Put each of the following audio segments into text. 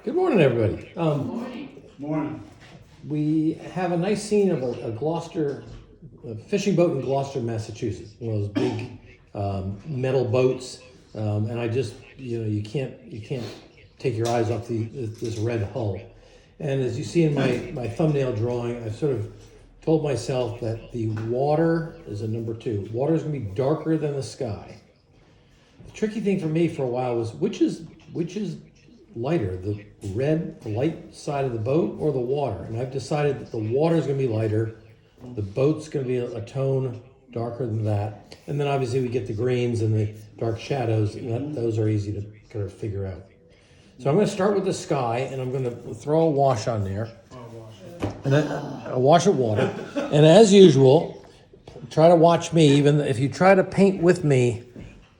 Good morning, everybody. Morning. We have a nice scene of a fishing boat in Gloucester, Massachusetts. One of those big metal boats, and I just, you can't take your eyes off this red hull. And as you see in my thumbnail drawing, I've sort of told myself that the water is a number 2. Water is going to be darker than the sky. The tricky thing for me for a while was which is lighter, the light side of the boat or the water? And I've decided that the water is going to be lighter, the boat's going to be a tone darker than that, and then obviously we get the greens and the dark shadows, and those are easy to kind of figure out. So I'm going to start with the sky, and I'm going to throw a wash on there, and then a wash of water, and as usual, try to watch me. Even if you try to paint with me,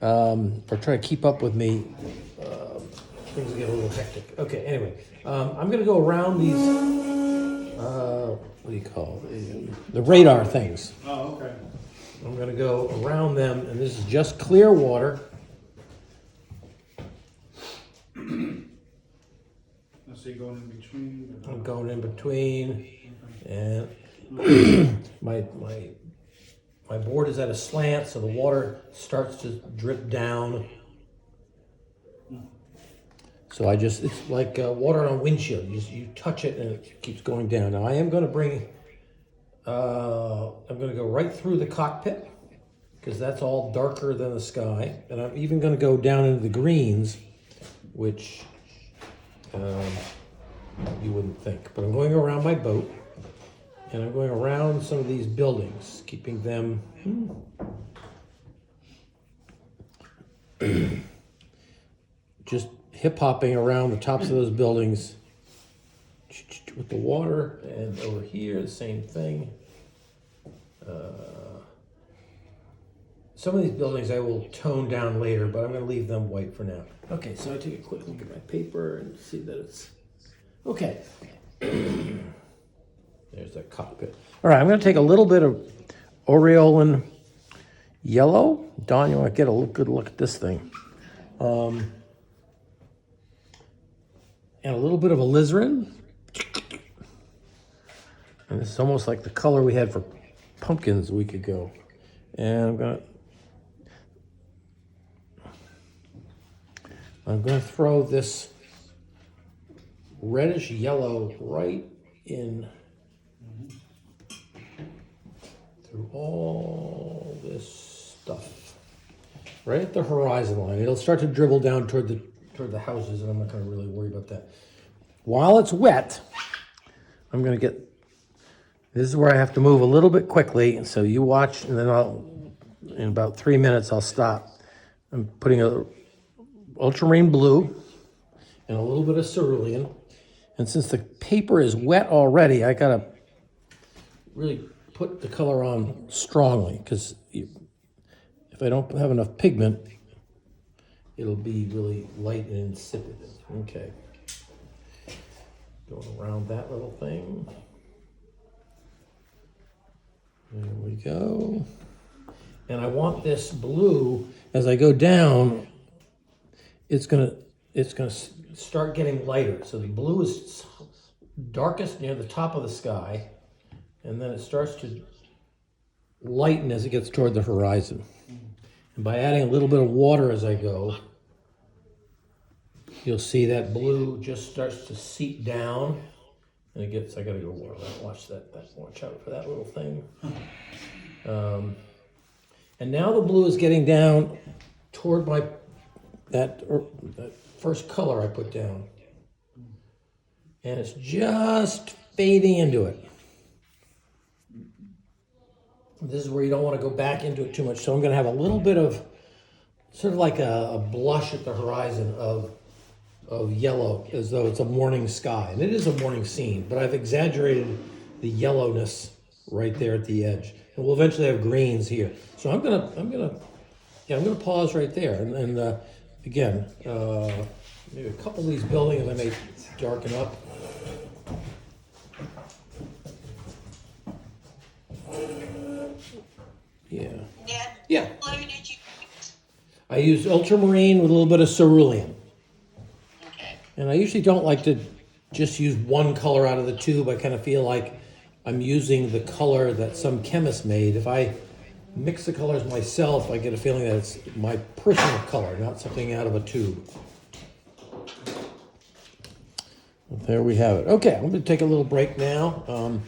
or try to keep up with me, things get a little hectic. Okay, anyway, I'm going to go around these, what do you call it? The radar things. Oh, okay. I'm going to go around them, and this is just clear water. Let's see, going in between. I'm going in between, and my board is at a slant, so the water starts to drip down. So it's like water on a windshield. You touch it and it keeps going down. Now I am going to I'm going to go right through the cockpit because that's all darker than the sky. And I'm even going to go down into the greens, which you wouldn't think. But I'm going around my boat, and I'm going around some of these buildings, keeping them just hip-hopping around the tops of those buildings with the water, and over here the same thing. Some of these buildings I will tone down later, but I'm going to leave them white for now. Okay, so I take a quick look at my paper and see that it's okay. There's that cockpit. All right, I'm going to take a little bit of Aureolin yellow. Don, you want to get a good look at this thing? And a little bit of alizarin. And this is almost like the color we had for pumpkins a week ago. And I'm gonna throw this reddish yellow right in through all this stuff, right at the horizon line. It'll start to dribble down toward the houses, and I'm not going to really worry about that. While it's wet, I'm going to this is where I have to move a little bit quickly, so you watch, and then in about 3 minutes, I'll stop. I'm putting a ultramarine blue and a little bit of cerulean, and since the paper is wet already, I got to really put the color on strongly, because if I don't have enough pigment, it'll be really light and insipid. Okay. Going around that little thing. There we go. And I want this blue, as I go down, it's gonna start getting lighter. So the blue is darkest near the top of the sky, and then it starts to lighten as it gets toward the horizon. And by adding a little bit of water as I go, you'll see that blue just starts to seep down, and I gotta go watch out for that little thing. And now the blue is getting down toward that first color I put down. And it's just fading into it. This is where you don't want to go back into it too much. So I'm going to have a little bit of, sort of like a blush at the horizon of yellow, as though it's a morning sky. And it is a morning scene, but I've exaggerated the yellowness right there at the edge. And we'll eventually have greens here. So I'm gonna pause right there. And again, maybe a couple of these buildings I may darken up. Yeah. Yeah. What did you? I use ultramarine with a little bit of cerulean. Okay. And I usually don't like to just use one color out of the tube. I kind of feel like I'm using the color that some chemist made. If I mix the colors myself, I get a feeling that it's my personal color, not something out of a tube. There we have it. Okay, I'm going to take a little break now and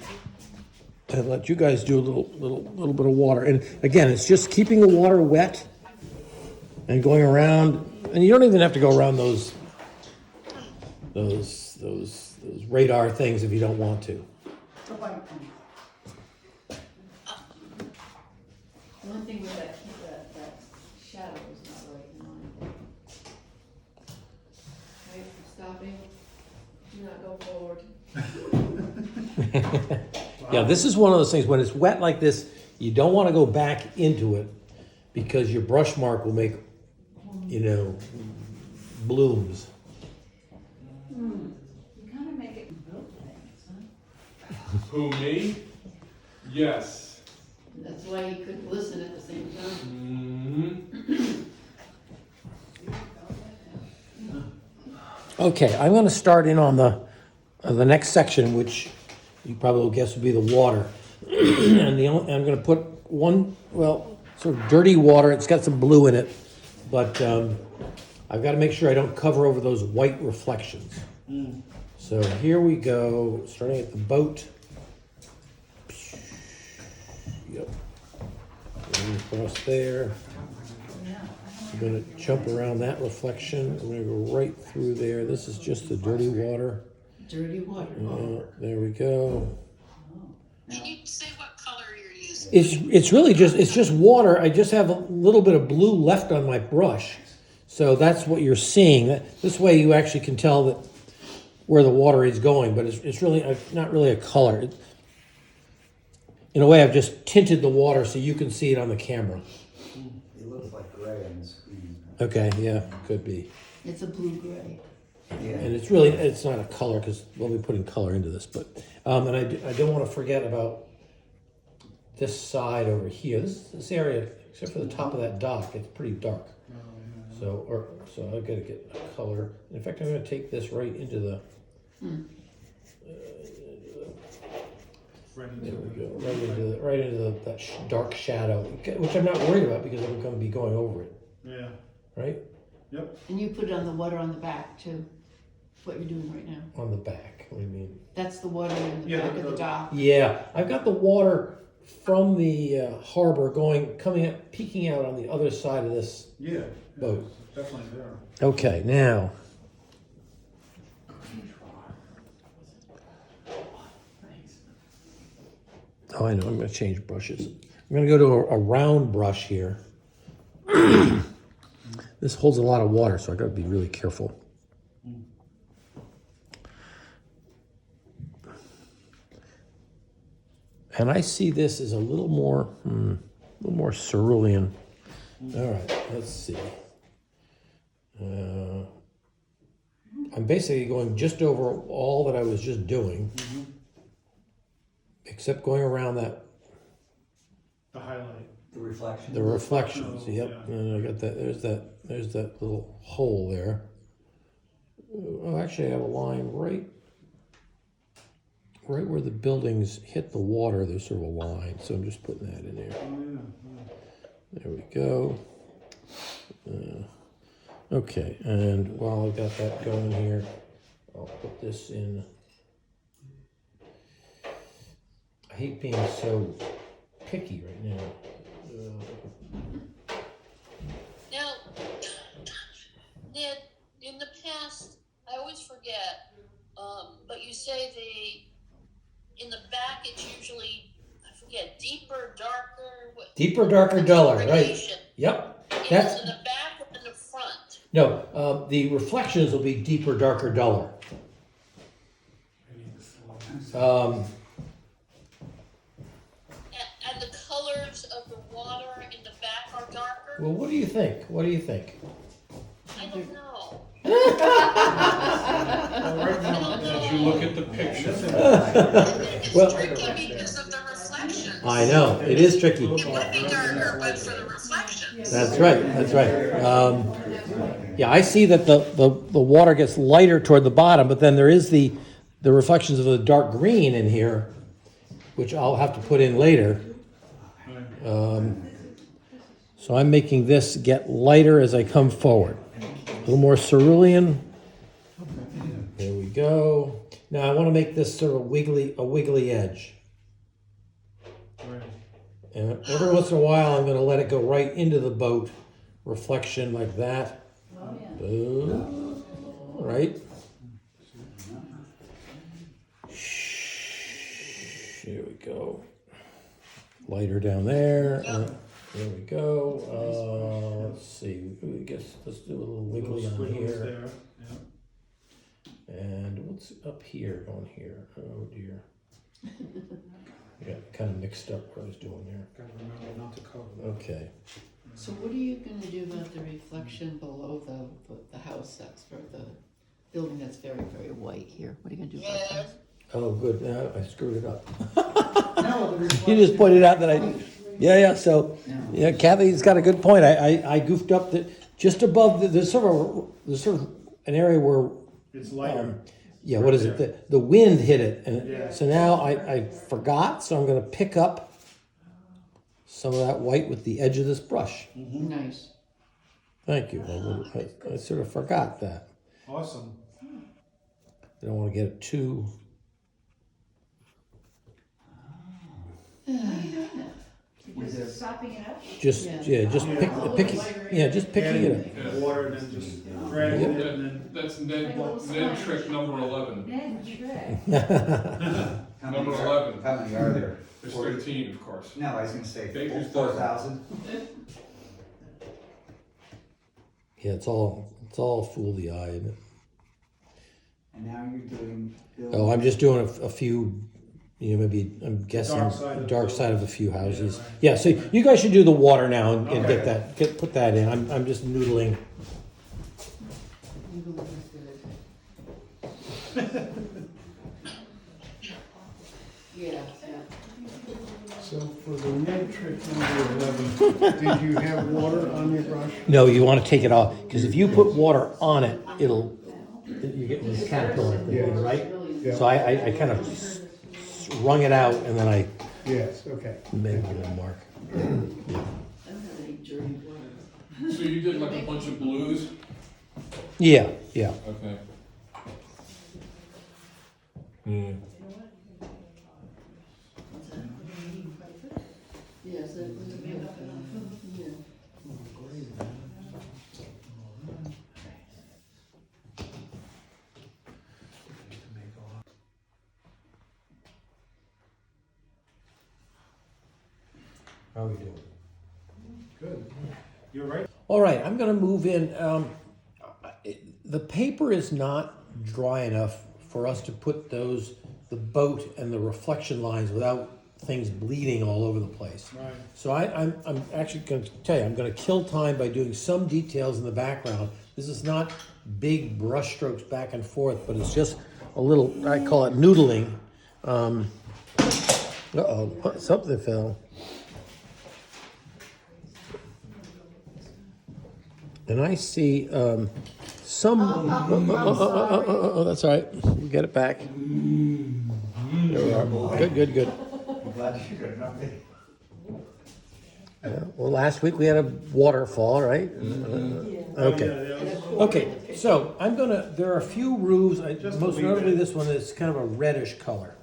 let you guys do a little bit of water. And again, it's just keeping the water wet and going around. And you don't even have to go around those radar things if you don't want to. One thing with that shadow is not right in mine. Right, stopping, do not go forward. Yeah, this is one of those things, when it's wet like this, you don't want to go back into it because your brush mark will make, blooms. You kind of make it build things, huh? Who, me? Yes. That's why you couldn't listen at the same time. Okay, I'm going to start in on the next section, which you probably will guess would be the water. And I'm going to put one, sort of dirty water. It's got some blue in it, but I've got to make sure I don't cover over those white reflections. So here we go, starting at the boat. Yep. Going across there. I'm going to jump around that reflection. I'm going to go right through there. This is just the dirty water. Dirty water. There we go. Can you say what color you're using? It's really just water. I just have a little bit of blue left on my brush. So that's what you're seeing. This way you actually can tell that where the water is going, but it's really not really a color. In a way, I've just tinted the water so you can see it on the camera. It looks like gray on the screen. Okay, yeah, could be. It's a blue-gray. Yeah. And it's not a color because we'll be putting color into this, but and I don't want to forget about this side over here. This area, except for the top of that dock, it's pretty dark. So I've got to get a color. In fact, I'm going to take this right into the. Right There into we the- go. Right into that dark shadow, which I'm not worried about because I'm going to be going over it, Yeah, right? yep. And you put it on the water on the back too. What you're doing right now. On the back. What do you mean? That's the water in the Yeah, back of the dock. Yeah, I've got the water from the harbor peeking out on the other side of this. Yeah. Boat. it's Definitely there. Okay, now. Oh, I know, I'm going to change brushes. I'm going to go to a round brush here. This holds a lot of water, so I got to be really careful. And I see this as a little more cerulean. All right, let's see. I'm basically going just over all that I was just doing, except going around The highlight. The reflection. the reflections. Oh, Yep, yeah. and I got that. There's that little hole there. Oh, actually, I have a line right where the buildings hit the water. There's sort of a line, so I'm just putting that in there. Oh, yeah. There we go. Okay, and while I've got that going here, I'll put this in. I hate being so picky right now. Now, Ned, in the past, I always forget, but you say in the back it's usually, I forget, deeper, darker. Deeper, darker, duller, right? gradation. Yep. It That's is in the back or in the front? no. The reflections will be deeper, darker, duller. And the colors of the water in the back are darker? Well, what do you think? What do you think? I don't know. Well, right now, Did you look at the picture? It's Well- tricky because of the reflections. I know it is tricky. It would be darker, but for the reflections. That's right, that's right. Yeah, I see that the water gets lighter toward the bottom, but then there is the reflections of the dark green in here, which I'll have to put in later. So I'm making this get lighter as I come forward. A little more cerulean. There we go. Now I want to make this sort of a wiggly edge. Right. And every once in a while, I'm going to let it go right into the boat, reflection like that. Oh, yeah. Boom. Right. There we go. Lighter down there. There we go. Let's see. I guess let's do a little wiggly Little on squiggles here. there, yeah. And what's up here going here? Oh dear. Yeah, kind of mixed up what I was doing there. Gotta remember not to cover that. Okay. So what are you gonna do about the reflection below the house that's, or the building that's very, very white here? What are you gonna do about that? Oh, good. Now I screwed it up. No, the You reflection. just pointed out that yeah. So, yeah, Kathy's got a good point. I goofed up that just above there's sort of an area where, It's lighter. yeah, what is it? The wind hit it, and Yeah. so now I forgot. So I'm going to pick up some of that white with the edge of this brush. Nice. Thank you. I sort of forgot that. Awesome. I don't want to get it too. Was it- Sopping it up? Just just picking it up. Adding water and then just dragging it and then. That's Ned trick number 11. Ned trick. How Number many 11. How many are there? There's 40? 13, of course. No, I was gonna say Baker's 4,000. Yeah, it's all fool the eye, isn't it? And now you're doing. Oh, I'm just doing a few, maybe I'm guessing Dark side of a few houses. Yeah, Yeah, so you guys should do the water now and Okay. put that in. I'm just noodling. Yeah, yeah. So for the Ned trick number 11, did you have water on your brush? No, you want to take it off because if you put water on it, you get this caterpillar thing, right? Yeah. So I kind of wrung it out and then I Yes, okay. made a little mark. I don't have any dirty water. So you did like a bunch of blues? Yeah. Okay. Yes, that was a bit, yeah. How are we doing? Good. You're right. All right, I'm going to move in. The paper is not dry enough for us to put the boat and the reflection lines without things bleeding all over the place. Right. So I'm actually going to tell you, I'm going to kill time by doing some details in the background. This is not big brush strokes back and forth, but it's just a little, I call it noodling. Uh-oh, something fell. And I see some. Oh, that's all right. We'll get it back. There we are. Good. I'm glad you got enough. Yeah, well, last week we had a waterfall, right? Okay. Okay. So there are a few roofs. Just Most leave notably, it. this one is kind of a reddish color.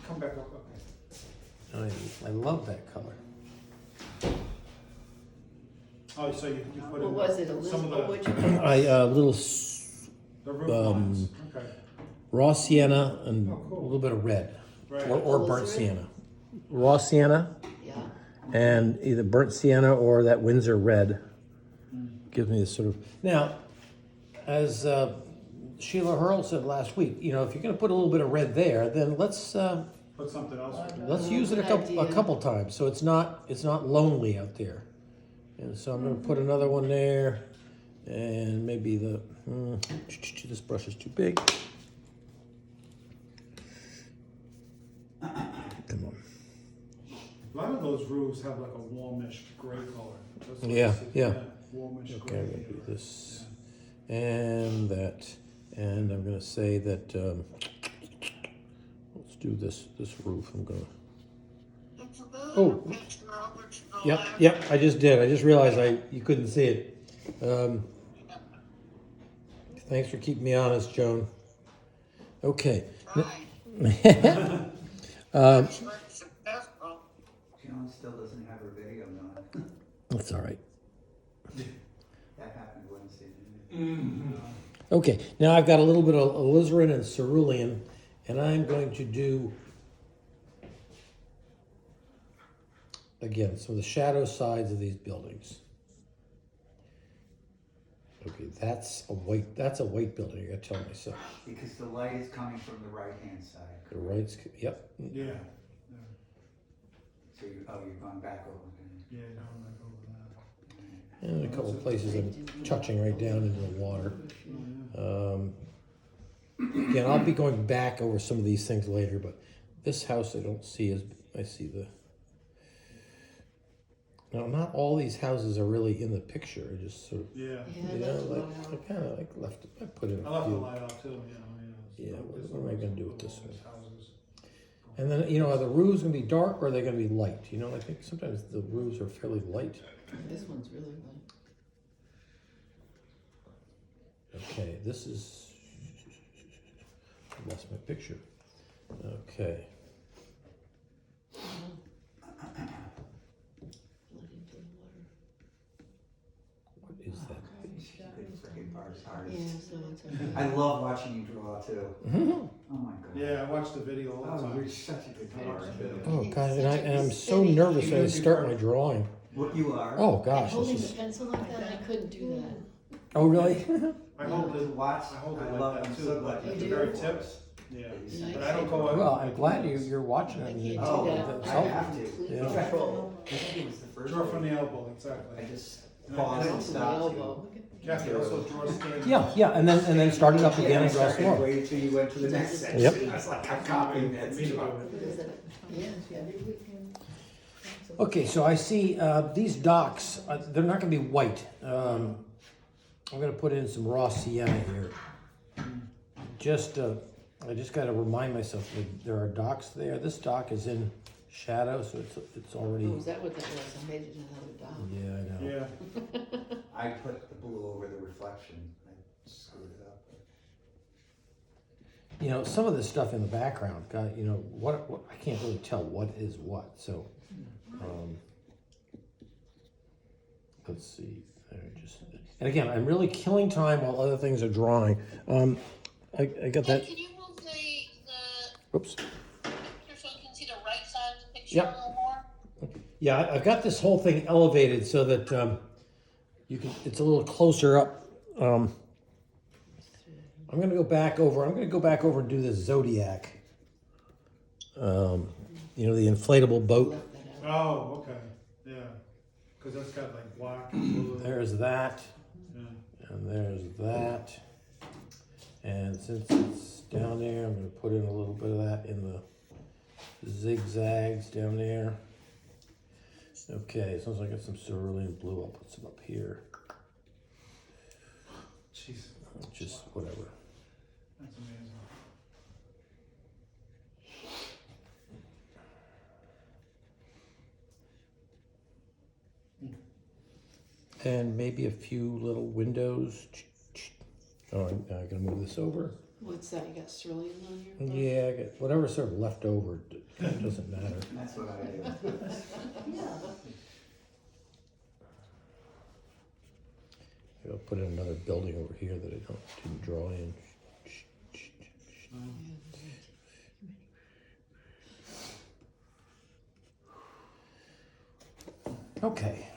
Come back up. Okay. I love that color. Oh, so you put in What was it, some of Elizabeth, the, which, the roof lines. Okay. Raw sienna and Oh, cool. a little bit of red, Right. or burnt sienna. Raw sienna yeah. and either burnt sienna or that Windsor red gives me this sort of. Now, as Sheila Hurl said last week, if you're going to put a little bit of red there, then let's Put something else. use it a Good idea. couple times so it's not lonely out there. And so I'm going to put another one there, and maybe this brush is too big. Come on. A lot of those roofs roofs have like a warmish gray color. That's what Yeah, I see. yeah. Warmish Okay, gray. I'm gonna do this and that, and I'm gonna say that, let's do this roof, I'm gonna. Oh, yep, I just did, I just realized you couldn't see it. Thanks for keeping me honest, Joan. Okay. John still doesn't have her video going. That's all right. That happened Wednesday, didn't it? Okay, now I've got a little bit of alizarin and cerulean, and I'm going to do, again, some of the shadow sides of these buildings. Okay, that's a white building, I gotta tell myself. Because the light is coming from the right-hand side. The right's, yep. Yeah. So you're going back over. Yeah, no, I'm not over that. And a couple of places I'm touching right down into the water. Again, I'll be going back over some of these things later, but this house I don't see as, I see the, now not all these houses are really in the picture, I just sort of, Yeah. Yeah, you that's know, what like, I kinda like left, I put in I a left the few. light off too, you know. Yeah, what am I gonna do with this one? Houses. And then, you know, are the roofs gonna be dark or are they gonna be light? You know, I think sometimes the roofs are fairly light. This one's really light. Okay, this is, I lost my picture. Okay, Blood into the water. what is that? Freaking bars hard. Yeah, so it's okay. I love watching you draw too. Mhm. Oh my god. Yeah, I watch the video all the Oh, time. you're such a good artist. Oh, God, and I'm so nervous when I start my drawing. What you are? Oh, gosh, Holding this the is, pencil like that, I couldn't do that. oh, really? I hold it, Watch. I hold it I like love that them too, so like much. at the You very do? tips. Yeah. Yeah, But I don't go out. Well, I'm glad you're watching I it. can't do Oh, that. I have to. Yeah. Control. I think it was the first. Draw from the one. elbow, I exactly. just And pause I- and From the stop. elbow. Kathy also draws standing. Yeah, and then start it up again and draw some more. Wait till you went to the next section. Yep. I was like, I'm copying that. Me too. What is it? Yeah, yeah. Okay, so I see these docks, they're not gonna be white. I'm gonna put in some raw sienna here. Just, I just gotta remind myself that there are docks there. This dock is in shadow, so it's already, Oh, is that what that was? I made it another dot. yeah, I know. Yeah. I put the blue over the reflection. I screwed it up. You know, some of this stuff in the background, got, you know, what I can't really tell what is what, so. Let's see, and again, I'm really killing time while other things are drawing. I got that, Can you move the oops. picture so you can see the right side of the picture Yep. a little more? Yeah, I've got this whole thing elevated so that you can, it's a little closer up. I'm gonna go back over and do this Zodiac. You know, the inflatable boat. Left that out. Oh, okay, yeah. Cause that's got like black and blue. There's that, Yeah. and there's that. And since it's down there, I'm gonna put in a little bit of that in the zigzags down there. Okay, as long as I got some cerulean blue, I'll put some up here. Jeez, Just whatever. that's amazing. And maybe a few little windows. Oh, I'm gonna move this over. What's that? You got cerulean on your book? Yeah, I got whatever's sort of left over. It doesn't matter. That's what I do. I'll put in another building over here that I didn't draw in. Okay.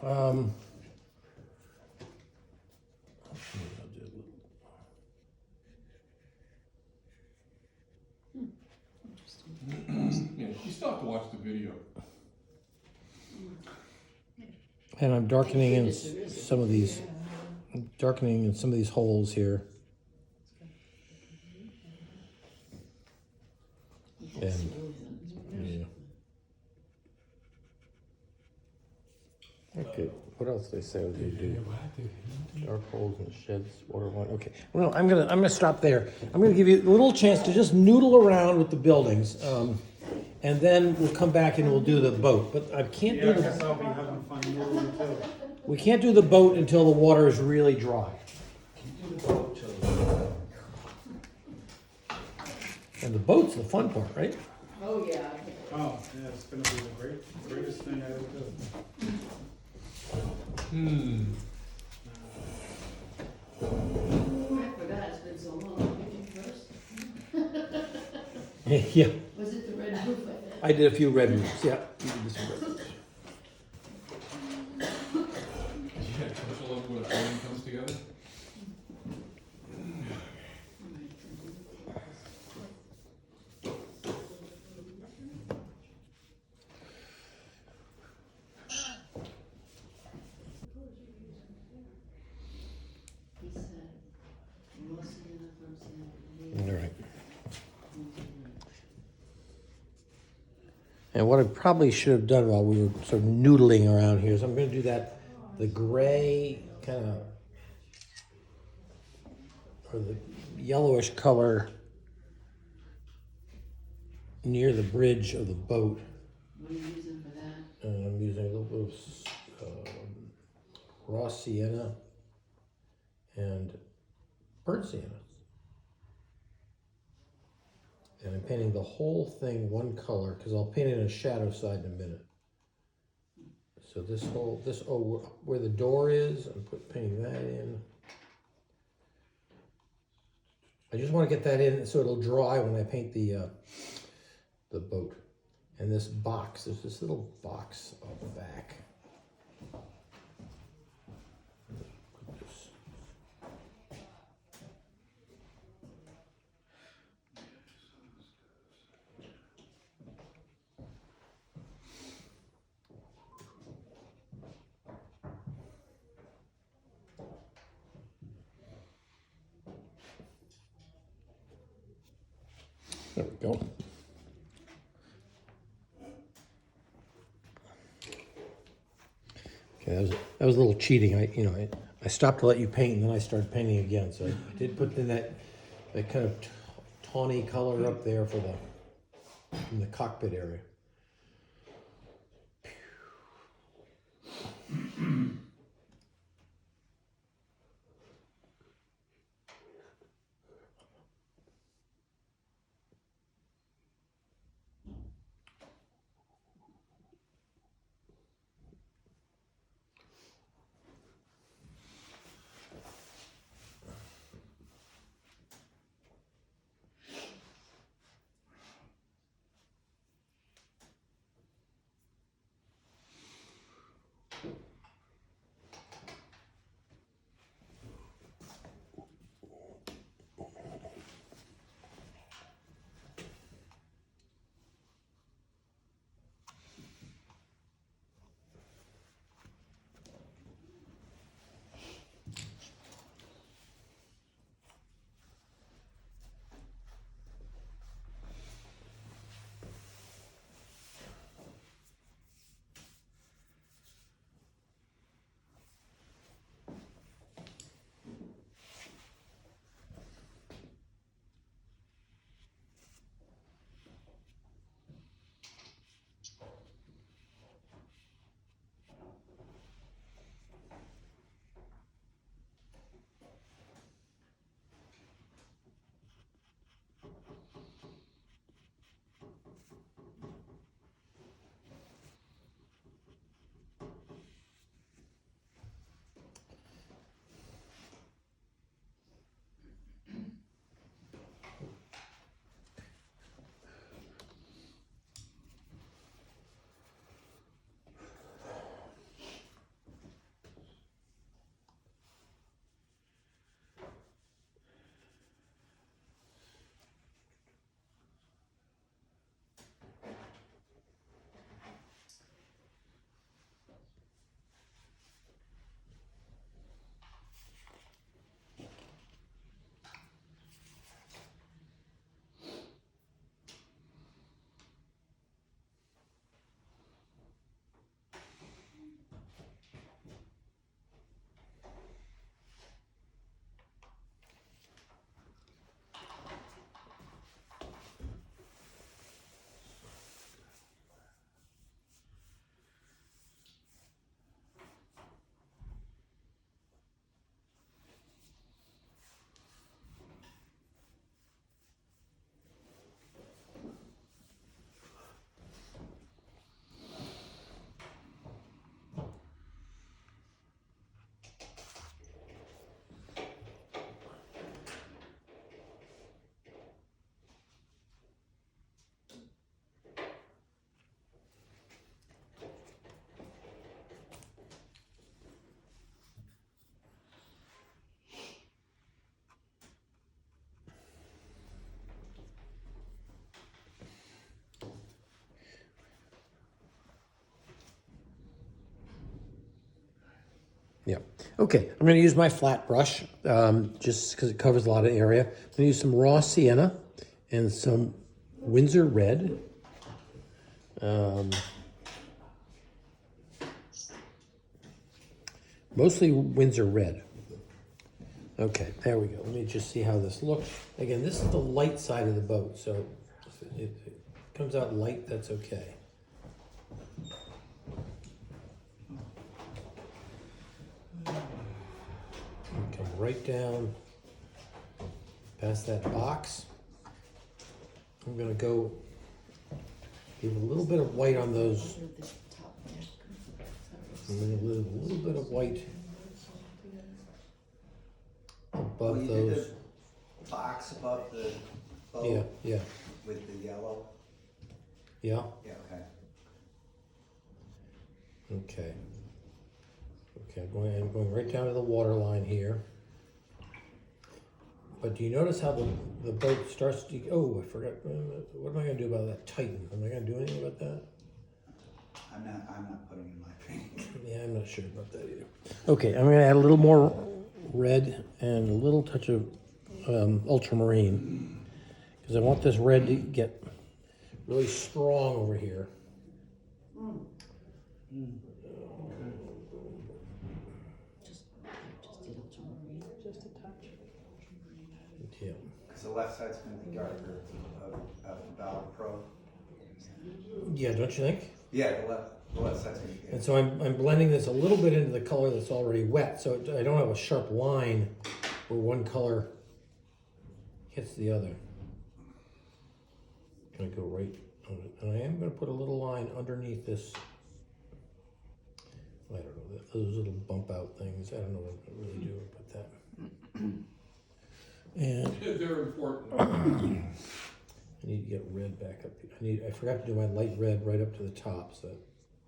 Yeah, you still have to watch the video. And I'm darkening in Goodness, there is a- some of these, darkening in some of these holes here. He has And- cerulean. Yeah. Okay, what else they say they do? Dark holes in sheds, water line, okay. Well, I'm gonna stop there. I'm gonna give you a little chance to just noodle around with the buildings. And then we'll come back and we'll do the boat, but I can't do Yeah, I guess the, I'll be having fun moving too. we can't do the boat until the water is really dry. And the boat's the fun part, right? Oh, yeah. Oh, yeah, it's gonna be the greatest thing I ever do. I forgot, it's been so long. Did you first? Yeah, Was it the red roof? I did a few red roofs, yeah. You did some red roofs. Yeah, don't you love when a plan comes together? He said, most of the first All right. And what I probably should have done while we were sort of noodling around here is I'm gonna do that, the gray kind of, or the yellowish color near the bridge of the boat. What are you using for that? And I'm using a little bit of raw sienna and burnt sienna. And I'm painting the whole thing one color because I'll paint it in a shadow side in a minute. So where the door is, I'm painting that in. I just want to get that in so it'll dry when I paint the boat. And this box, there's this little box on the back. Put this. There we go. Okay, that was a little cheating. I stopped to let you paint, and then I started painting again. So I did put in that kind of tawny color up there for in the cockpit area. Yeah. Okay, I'm going to use my flat brush just because it covers a lot of area. I'm going to use some raw sienna and some Windsor red. Mostly Windsor red. Okay, there we go. Let me just see how this looks. Again, this is the light side of the boat, so if it comes out light, that's okay. Come right down past that box. I'm gonna go give a little bit of white on those. This top there. I'm gonna leave a little bit of white Well, above you did those. the box above the boat Yeah, yeah, with the yellow? yeah. Yeah, okay. Okay. Okay, I'm going right down to the water line here. But do you notice how the boat starts to, oh, I forgot, what am I gonna do about that Titan? Am I gonna do anything about that? I'm not putting in my paint. Yeah, I'm not sure about that either. Okay, I'm gonna add a little more red and a little touch of ultramarine. Because I want this red to get really strong over here. Just did ultramarine. Just a touch. Yeah. Because the left side's gonna be darker of the Ballard Pro. Yeah, don't you think? Yeah, the left side's gonna be. And so I'm blending this a little bit into the color that's already wet, so I don't have a sharp line where one color hits the other. Gonna go right on it, and I am gonna put a little line underneath this. I don't know, those little bump out things. I don't know what I really do about that. And They're important. I need to get red back up here. I forgot to do my light red right up to the top, so that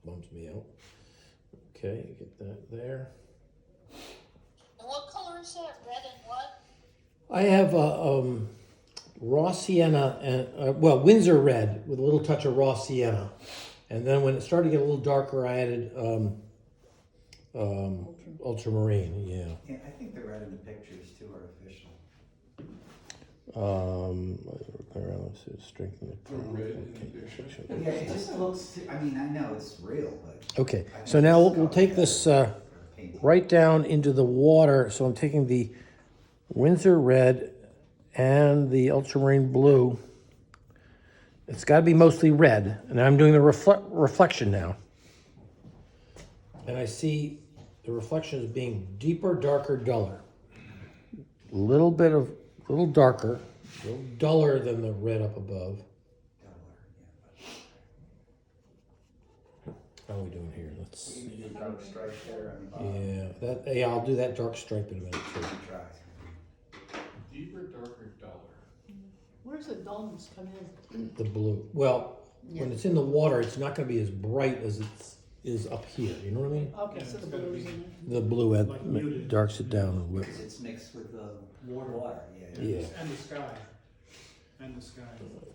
bums me out. Okay, get that there. And what color is that? Red and what? I have raw sienna and Windsor red with a little touch of raw sienna, and then when it started to get a little darker, I added ultramarine. Yeah. Yeah, I think the red in the picture is too artificial. Let's see, strengthen the The red in the picture. Yeah, it just looks, I mean, I know it's real, but. Okay, so now we'll take this right down into the water. So I'm taking the Windsor red and the ultramarine blue. It's got to be mostly red, and I'm doing the reflection now. And I see the reflection as being deeper, darker, duller. Little darker, a little duller than the red up above. How are we doing here? Let's see. You need a dark stripe there on the bottom. Yeah, I'll do that dark stripe in a minute too. Try. Deeper, darker, duller. Where's the dullness come in? The blue. Well, when Yeah. it's in the water, it's not going to be as bright as it is up here. You know what I mean? Okay, Yeah, so the it's gotta blue's be- in there. The blue Like muted. darks it down a little bit. Because it's mixed with the Water. water, yeah. Yeah. And the sky. And the sky.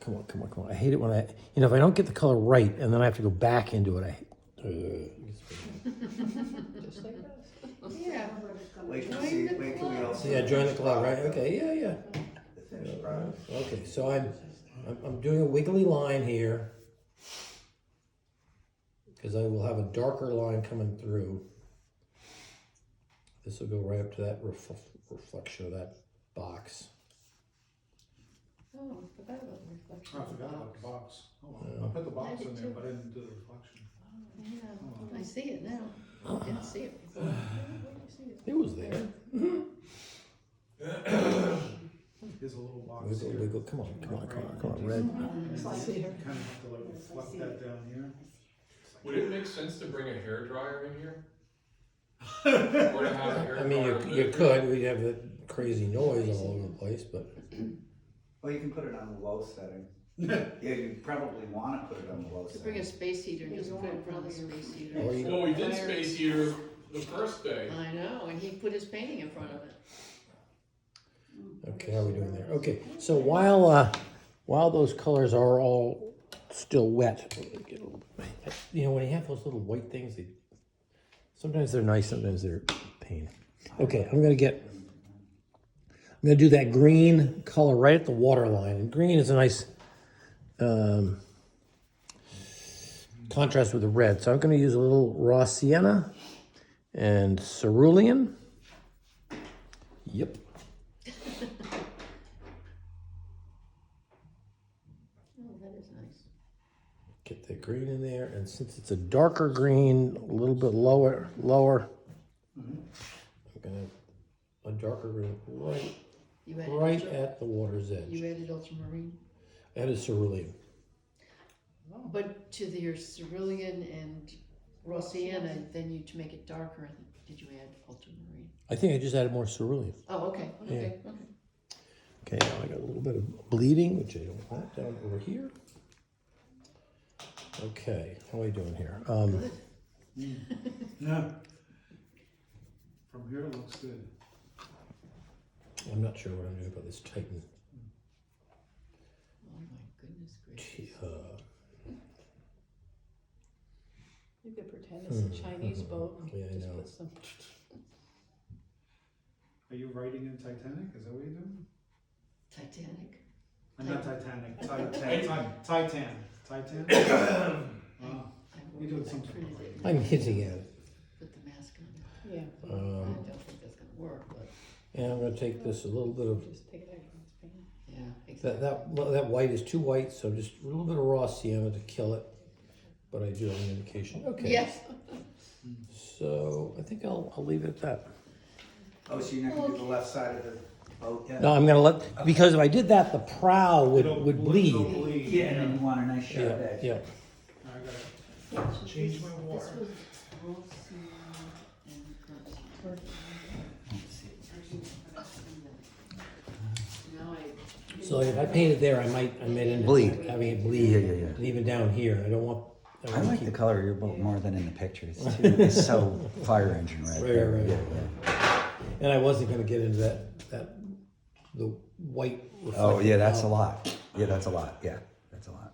Come on. I hate it when if I don't get the color right and then I have to go back into it, Just like this. Yeah. Wait till we all see. yeah, the join the finished club, right? product. Okay, yeah. The finished product. Okay, so I'm doing a wiggly line here because I will have a darker line coming through. This will go right up to that reflection of that box. Oh, I forgot about the reflection. I forgot about the box. Oh, Yeah. well, I put the box I did in there, too. but I didn't do the reflection. Yeah, I see it now. I didn't see it before. Where did you see it? It was there. Here's a little box Wiggle, here. wiggle. Come on, red. I see it. Kind of have to like reflect that down here. Would it make sense to bring a hairdryer in here? Or to have a hair I mean, dryer you that- could. We'd have that crazy noise all over the place, but Well, you can put it on the low setting. Yeah, you probably want to put it on the low To bring a setting. space heater and just put it in front of the space heater. Or you- Well, we did space heater the first day. I know, and he put his painting in front of it. okay, how are we doing there? Okay, so while those colors are all still wet, get a little bit, when you have those little white things, sometimes they're nice, sometimes they're pain. Okay, I'm gonna do that green color right at the water line. And green is a nice contrast with the red. So I'm gonna use a little raw sienna and cerulean. Yep. Oh, that is nice. Get the green in there, and since it's a darker green, a little bit lower, I'm gonna a darker green You added right at the water's edge. You added ultramarine, That is cerulean. but to your cerulean and raw sienna, then to make it darker, did you add ultramarine? I think I just added more cerulean. Oh, okay. Okay, now I got a little bit of bleeding, which I don't want, down over here. Okay, how are we doing here? Good. Yeah. From here it looks good. I'm not sure what I'm doing about this Titan. Oh my goodness gracious. You could pretend it's a Chinese boat. Yeah, I Just know. put some. Are you writing in Titanic? Is that what you're doing? Titanic. Not Titanic. Titan. Titan? Wow. You doing something. Printed it. I'm hinting at it. Put the mask on. Yeah, I don't think that's gonna work, but And I'm gonna take this a little bit of, just take it out of its pan. yeah, exactly. that white is too white, so just a little bit of raw sienna to kill it. But I do have an indication. Okay. Yes. So I think I'll leave it at that. Oh, so you're not gonna do the left side of the boat yet? No, I'm gonna because if I did that, the prow would It'll bleed. bleed. Yeah, and then you want a nice Yeah, sharp edge. yeah. I gotta change my water. This was raw sienna and current sienna. Now So if I painted there, I might end up Bleed. having it bleed. Yeah. And even down here, I don't want. I wanna like keep- the color of your boat more than in the picture. It's so fire engine red. Right. Yeah. And I wasn't gonna get into the white. Oh, yeah, reflective that's a color. lot. Yeah, that's a lot. Yeah, that's a lot.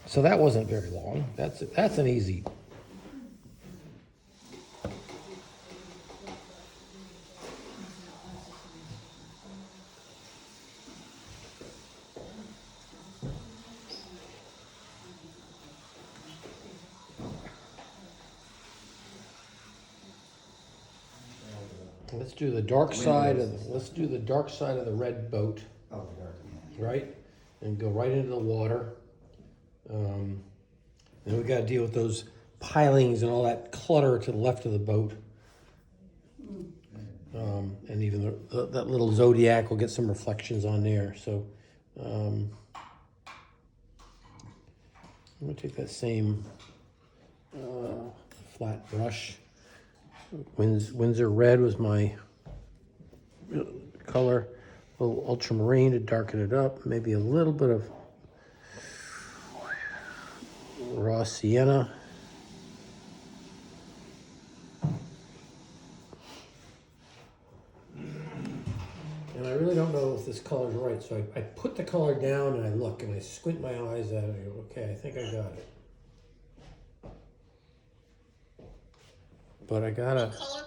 So that wasn't very long. That's an easy. Let's do the dark side of the red boat, Oh, yeah. right? And go right into the water. And we gotta deal with those pilings and all that clutter to the left of the boat. And even that little zodiac will get some reflections on there. So I'm gonna take that same flat brush. Windsor red was my color. A little ultramarine to darken it up. Maybe a little bit of raw sienna. And I really don't know if this color's right, so I put the color down and I look and I squint my eyes at it and I go, okay, I think I got it. But I gotta, Color,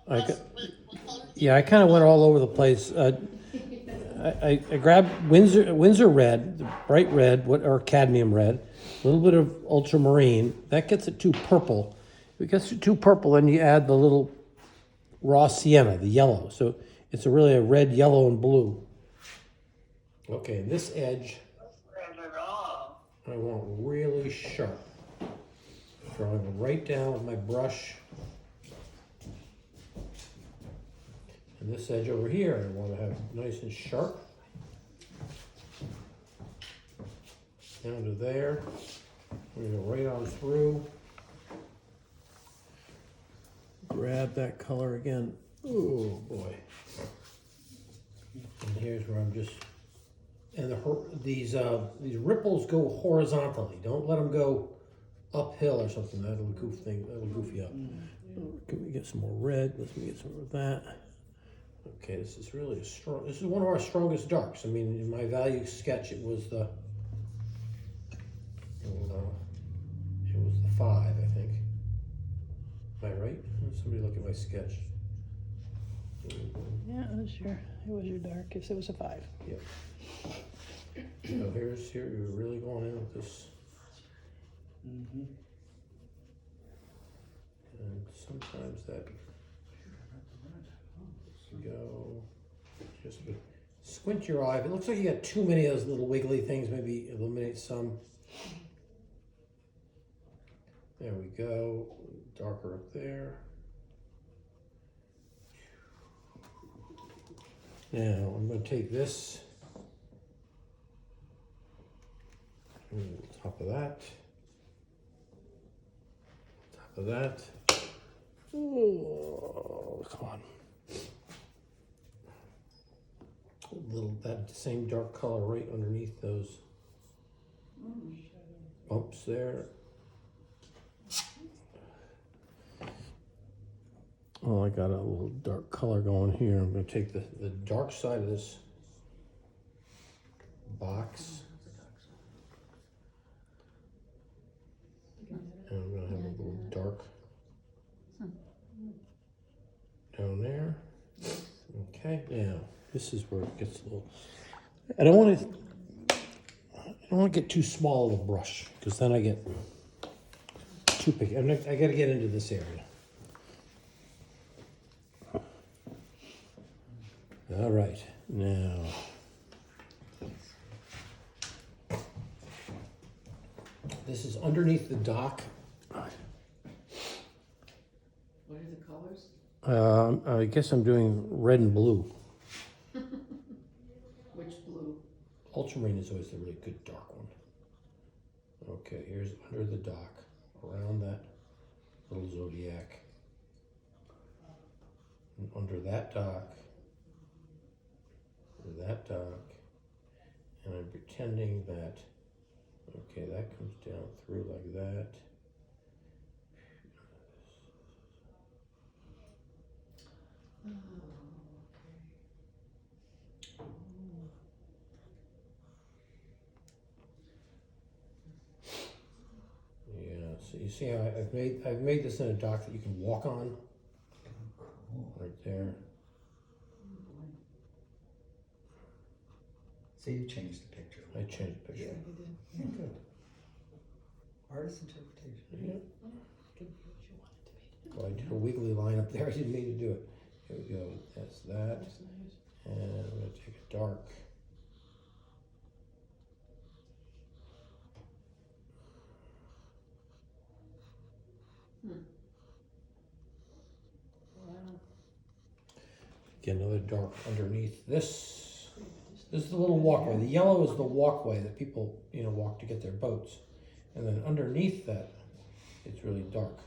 I got, what color? yeah, I kind of went all over the place. I grabbed Windsor red, the bright red, or cadmium red, a little bit of ultramarine. That gets it too purple. If it gets it too purple, then you add the little raw sienna, the yellow. So it's really a red, yellow, and blue. Okay, this edge I want really sharp. So I'm going right down with my brush. And this edge over here, I want to have nice and sharp. Down to there. We're going to go right on through. Grab that color again. Oh boy. And here's where I'm just, and these ripples go horizontally. Don't let them go uphill or something. That'll goof you up. Can we get some more red? Let's get some of that. Okay, this is really a strong, this is one of our strongest darks. I mean, in my value sketch, it was the, it was the 5, I think. Am I right? Somebody look at my sketch. Yeah, it was your darkest, it was a 5. Yep. So here you're really going in with this. Mm-hmm. And sometimes that go just squint your eye. If it looks like you got too many of those little wiggly things, maybe eliminate some. There we go. Darker up there. Now I'm going to take this. Top of that. Top of that. Oh, come on. A little that same dark color right underneath those bumps there. Oh, I got a little dark color going here. I'm going to take the dark side of this box. And I'm going to have a little dark down there. Okay, now this is where it gets a little. I don't want to get too small of a brush because then I get too picky. I got to get into this area. All right, now. This is underneath the dock. What are the colors? I guess I'm doing red and blue. Which blue? Ultramarine is always the really good dark one. Okay, here's under the dock, around that little zodiac. And under that dock, and I'm pretending that, okay, that comes down through like that. Yeah, so you see how I've made this in a dock that you can walk on, right there. So you changed the picture. I changed the picture. Yeah, good. Artist interpretation. Yeah. Well, I did a wiggly line up there. I didn't mean to do it. Here we go. That's that. And I'm going to take a dark. Get another dark underneath this. This is the little walkway. The yellow is the walkway that people, walk to get their boats. And then underneath that, it's really dark.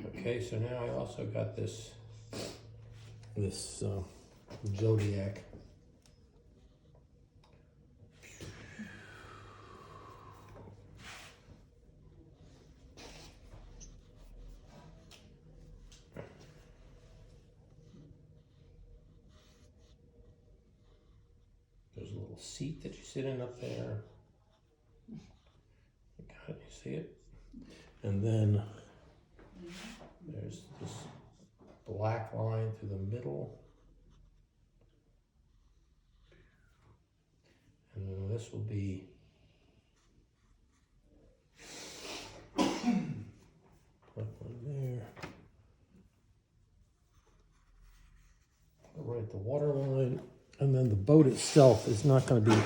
Okay, so now I also got this zodiac. There's a little seat that you sit in up there. You see it? And then there's this black line through the middle. And then this will be put one there. Right at the water line. And then the boat itself is not going to be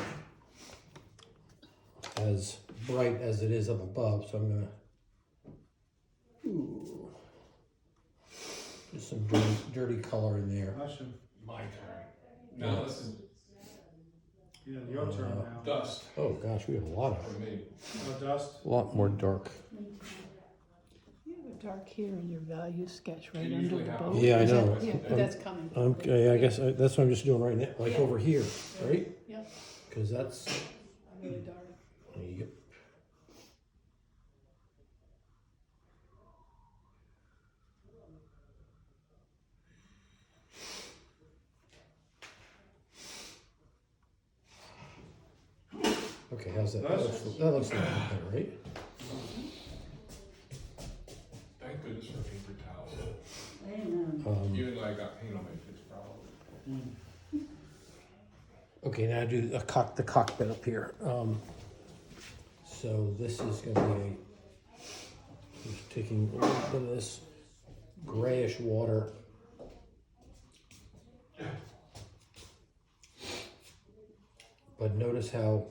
as bright as it is up above, so I'm going to just some dirty color in there. Awesome. My turn. No, this is Yeah, your turn now. dust Oh gosh, we have a lot for me. No dust? a lot more dark. You have a dark here in your value sketch right It under usually the happens. boat. Yeah, I Is that- know. Yeah, but that's coming. Okay, I guess that's what I'm just doing right now, like Yeah. over here, right? Yep, Because that's really dark. yep. Okay, how's that? Nice. That looks like better, right? Thank goodness for paper towels. Amen. Even though I got paint on my face, probably. Okay, now do the cockpit up here. So this is gonna be just taking a little bit of this grayish water. But notice how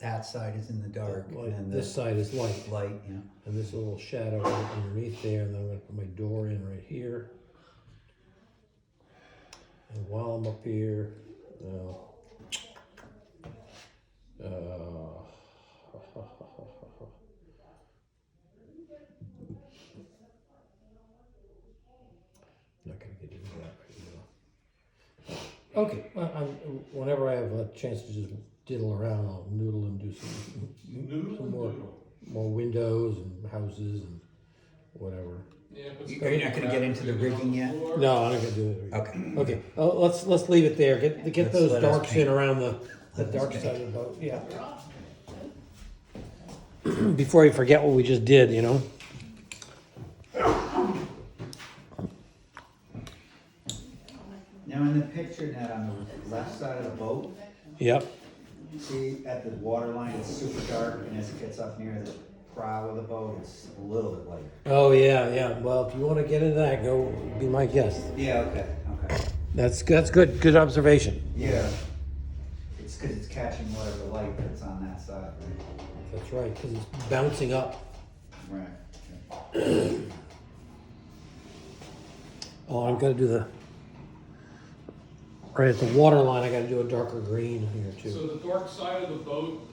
That side is in the dark, like, and this side is light, light, yeah. and this little shadow right underneath there, and then I'm gonna put my door in right here. And while I'm up here, not gonna get into that right now. Okay, well, whenever I have a chance to just diddle around, I'll noodle and do some more windows and houses and whatever. Yeah, but Are you not gonna get into the rigging yet? No, I'm not gonna do it. Okay. Okay, let's leave it there. Get Let's those let us darks in paint. around the Let us dark paint. side of the boat, yeah. Before you forget what we just did, you know? Now in the picture, Ned, on the left side of the boat, Yep. see at the water line, it's super dark, and as it gets up near the prow of the boat, it's a little bit lighter. Oh, yeah. Well, if you wanna get into that, go be my guest. Yeah, okay. That's good observation. Yeah. It's because it's catching whatever light that's on that side, right? That's right, because it's bouncing up. Right. Oh, I'm gonna do right at the water line, I gotta do a darker green here So too. the dark side of the boat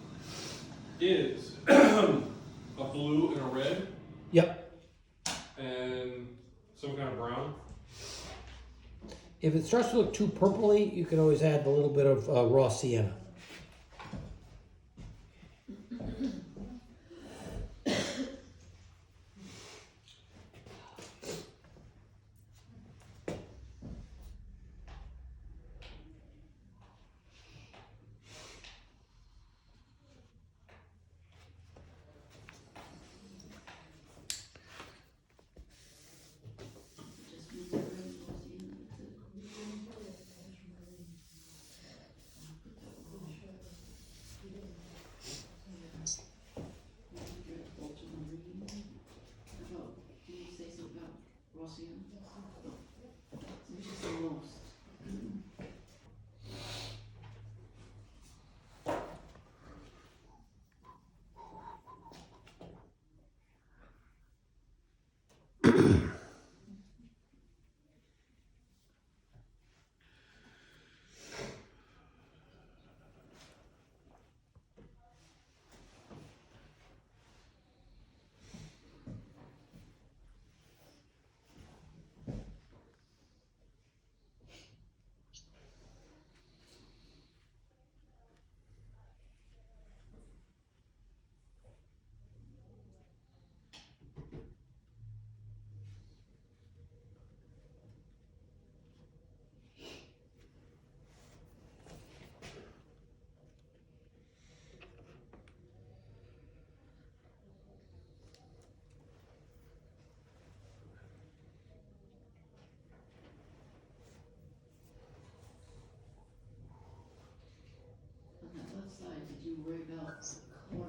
is a blue and a red Yep, and some kind of brown. if it starts to look too purpley, you can always add a little bit of raw sienna. On that left side, did you worry about the color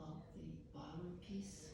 of the bottom piece?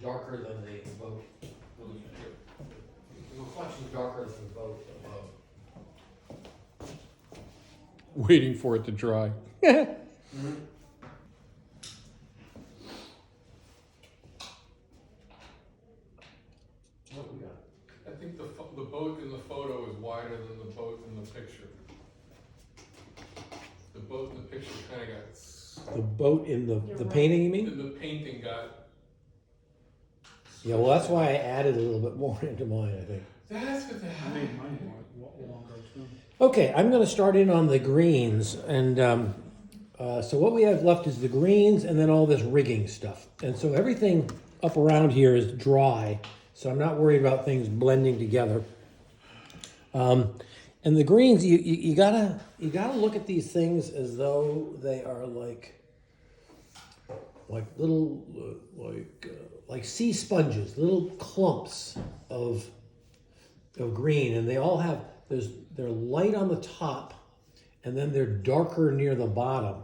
darker than the boat. The reflection's darker than the boat above. Waiting for it to dry. What we got? I think the boat in the photo is wider than the boat in the picture. The boat in the picture kind of got, The boat in the painting, you mean? the painting got. Yeah, well, that's why I added a little bit more into mine, I think. That's what the I hell. made mine longer too. Okay, I'm gonna start in on the greens, and so what we have left is the greens and then all this rigging stuff. And so everything up around here is dry, so I'm not worried about things blending together. And the greens, you gotta look at these things as though they are like little like sea sponges, little clumps of green, and they all have they're light on the top, and then they're darker near the bottom,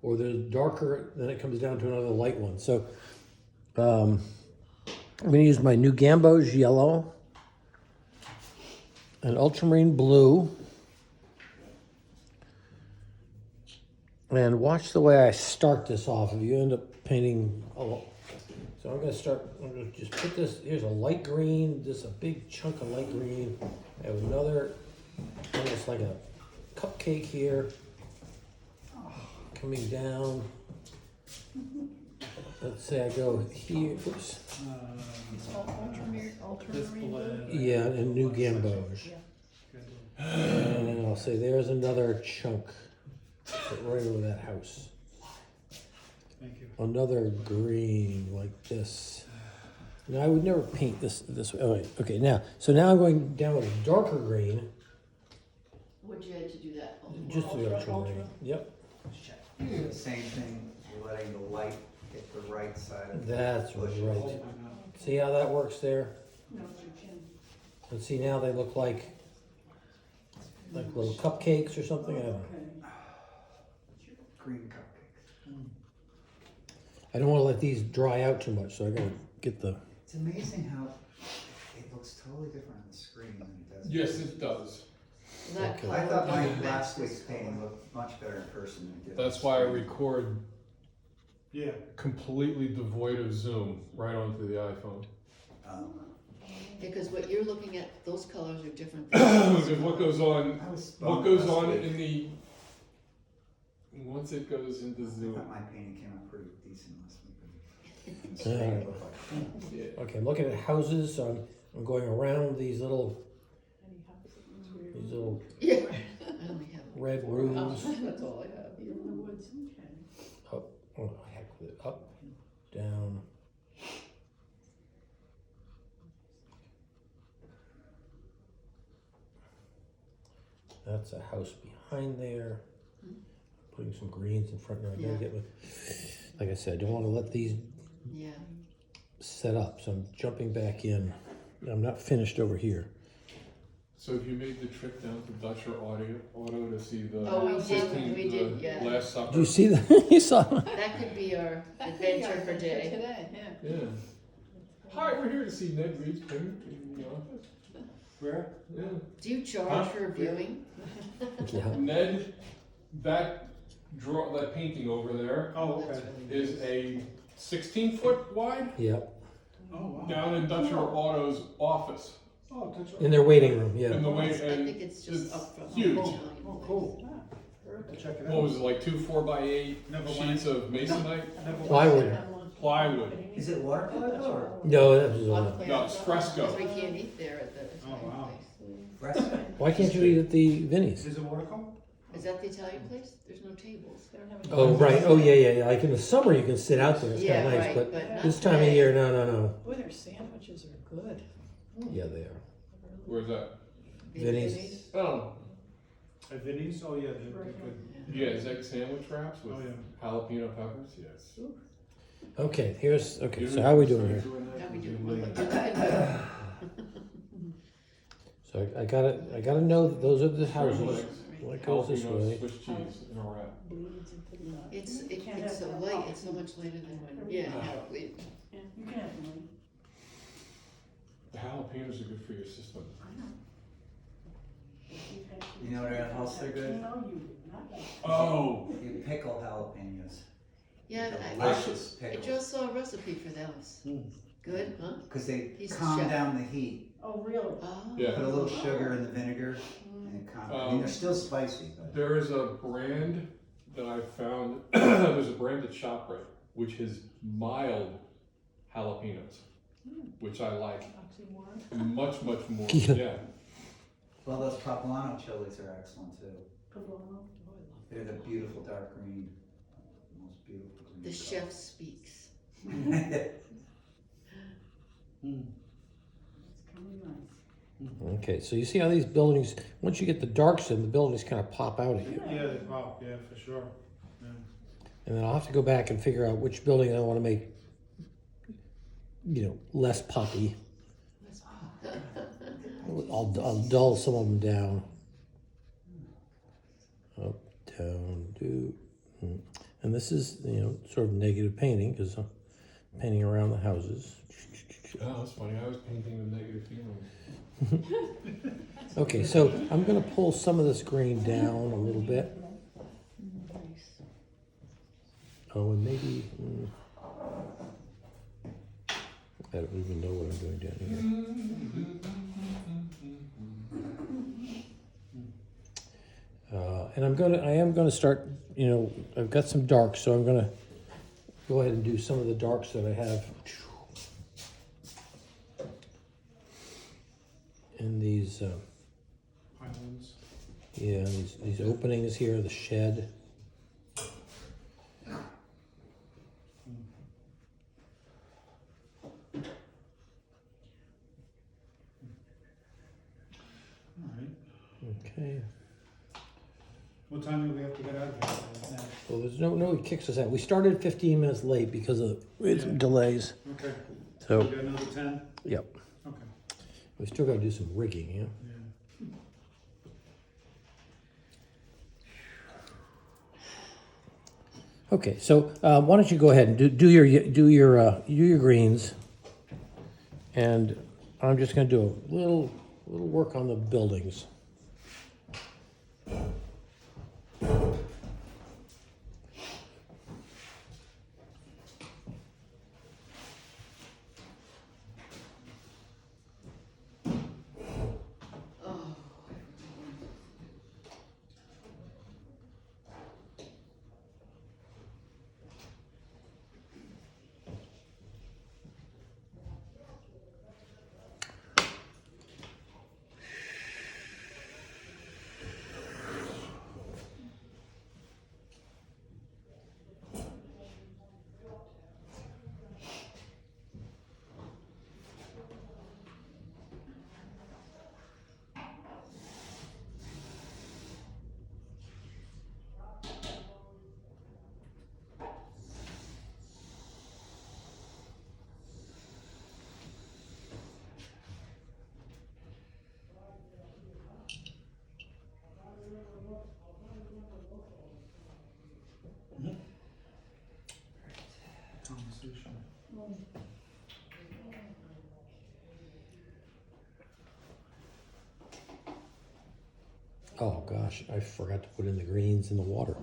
or they're darker, then it comes down to another light one. So I'm gonna use my new Gamboge yellow, an ultramarine blue, and watch the way I start this off. If you end up painting so I'm gonna just put this, here's a light green, just a big chunk of light green. I have another, almost like a cupcake here, coming down. Let's say I go here, oops. Ultramarine. Yeah, and new Gamboge. And I'll say there's another chunk right over that house. Thank you. Another green like this. Now I would never paint this way. Oh, wait. Okay, now I'm going down with a darker green. What'd you add to do that? Just the ultramarine. Yep, Same thing, you're letting the light hit the right side of the that's bushes. right. See how that works there? And see, now they look like little cupcakes or something. I don't know. Green cupcakes. I don't want to let these dry out too much, so I gotta get the. It's amazing how it looks totally different on the screen than it does. Yes, it does. That Okay. I color thought my doesn't match last this week's color. painting looked much better in person than it did. on That's the why I screen. record Yeah. completely devoid of zoom right onto the iPhone. Because what you're looking at, those colors are different. Because what goes on, I was what bummed goes last on week. in the, once it goes into I zoom. thought my painting came out pretty decent last week. Yeah. It looked like- Yeah. Okay, I'm looking at houses, so I'm going around these little Yeah. I only have red 4 roofs. houses, that's all I have. You're in the woods. Up, oh heck with it, up, down. That's a house behind there. Putting some greens in front there. I gotta Yeah. get like I said, I don't want to let these Yeah. set up, so I'm jumping back in. I'm not finished over here. So have you made the trip down to Dutcher Auto to see the Oh, we did, 16 we did, the yeah. Last Supper? Did you see that? You saw that? That could be our adventure for day. Today, yeah. Yeah. Hi, we're here to see Ned Reed's painting in the office. Where? Yeah. Do you charge Huh? for viewing? Yeah. Ned, that painting over there Oh, That's okay. really is a 16-foot wide Yep. Oh, wow. down in Dutcher Auto's office. Oh, that's. In their waiting room, In yeah. the way, I and think it's just up from. huge. Oh, cool. I'll check it out. What was it, like 2 4x8 Never sheets of masonite Never Plywood. plywood? Is it watercolor or No, that was, No, it's fresco. Because we can't eat there at the Oh, Italian wow. place. fresco? why can't you eat at the Vinnie's? Is it watercolor? Is that the Italian place? There's no tables. They don't have any- Oh, right, oh, yeah, like in the summer you can sit out there, it's Yeah, kinda nice, right, but but not this time of today. year, no. Boy, their sandwiches are good. Yeah, they are. Where's that? Vinnie's. Oh. At Vinnie's? Oh, yeah, they're good. Yeah, is that sandwich wraps with Oh, yeah. jalapeno peppers? Yes. Okay, so how are we doing here? How we doing? We're looking good. So I gotta know that those are the houses. What goes this Jalapeno way? Swiss cheese in a wrap. Bleeds into the. It's so light, it's so much lighter than when, yeah, how it bleeds. Yeah, you can have one. The jalapenos are good for your system. You know what else they're good? Oh, You pickle jalapenos. Yeah, Delicious I pickles. just saw a recipe for those. Good, huh? Because they He's a calm chef. down the heat. Oh, really? Oh. Yeah. Put a little sugar in the vinegar and it I mean, they're still spicy, but there is a brand that I found. There's a brand at ShopRite which has mild jalapenos, which I like much more. Yeah. well, those poblano chilies are excellent too. They're the beautiful dark green, most beautiful green. The chef speaks. Okay, so you see how these buildings, once you get the darks in, the buildings kind of pop out at you. Yeah, they pop, yeah, for sure. Yeah. And then I'll have to go back and figure out which building I want to make, less poppy. I'll dull some of them down. Up, down, do. And this is, sort of negative painting because I'm painting around the houses. Oh, that's funny. I was painting with negative feelings. Okay, so I'm going to pull some of this green down a little bit. Oh, and maybe, I don't even know what I'm doing down here. And I am gonna start, I've got some darks, so I'm gonna go ahead and do some of the darks that I have in these, Islands. yeah, these openings here, the shed. Alright. Okay. What time do we have to get out of here? Well, there's no kicks us out. We started 15 minutes late because of delays. Okay. So, We got another 10? yep. Okay. We still got to do some rigging, yeah. Yeah. Okay, so why don't you go ahead and do your greens, and I'm just going to do a little work on the buildings. Conversation. Oh gosh, I forgot to put in the greens in the water.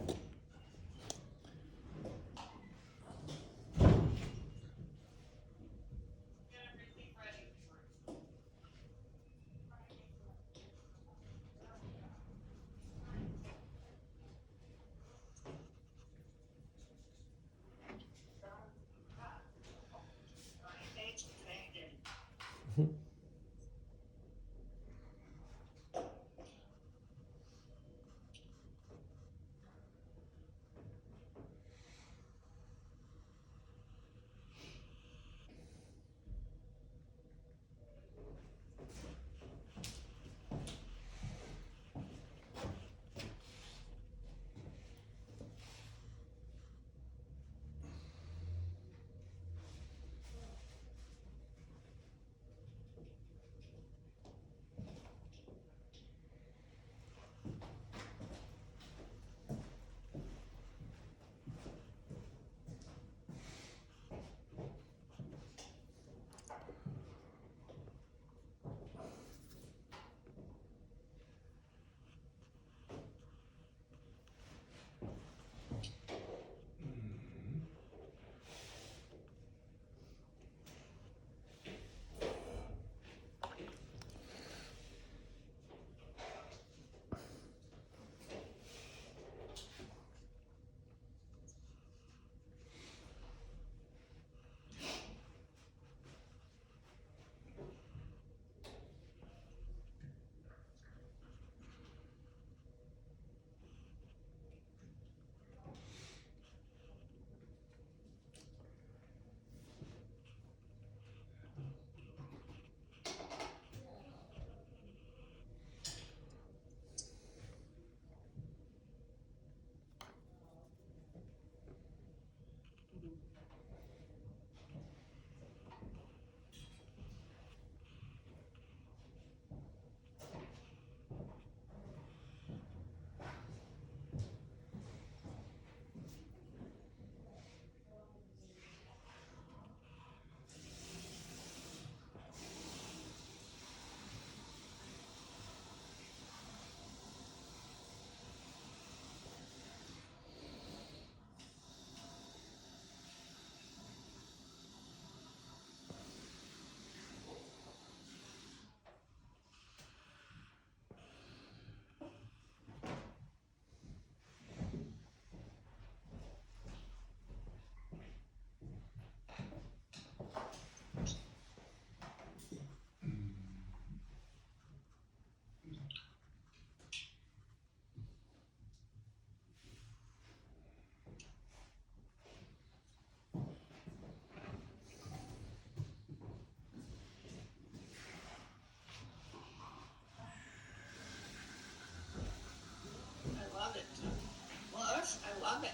love it.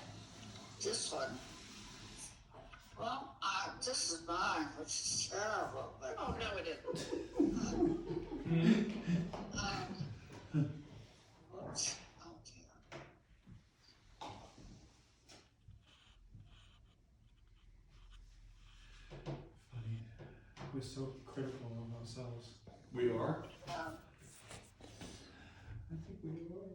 This one. Well, this is mine, which is terrible, but. Oh, no, it isn't. Whoops. Oh, dear. Funny. We're so critical of ourselves. We are? I think we are.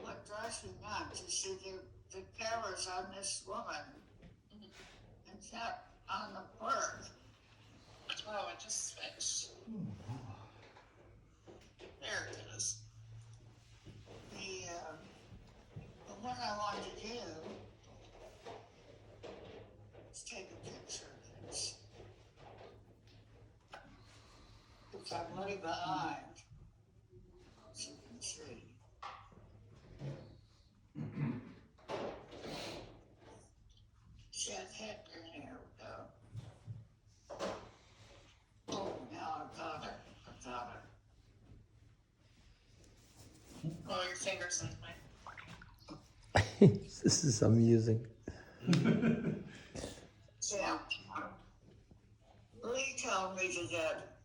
What drives me nuts is see the cameras on this woman. And that on the bird. Oh, it just switched. There it is. But what I want to do is take a picture of this. Because I'm way behind, as you can see. See, I've had her hair go. Oh, now I got it. I got it. Oh, your fingers in my. This is amusing. Yeah. Lee told me to get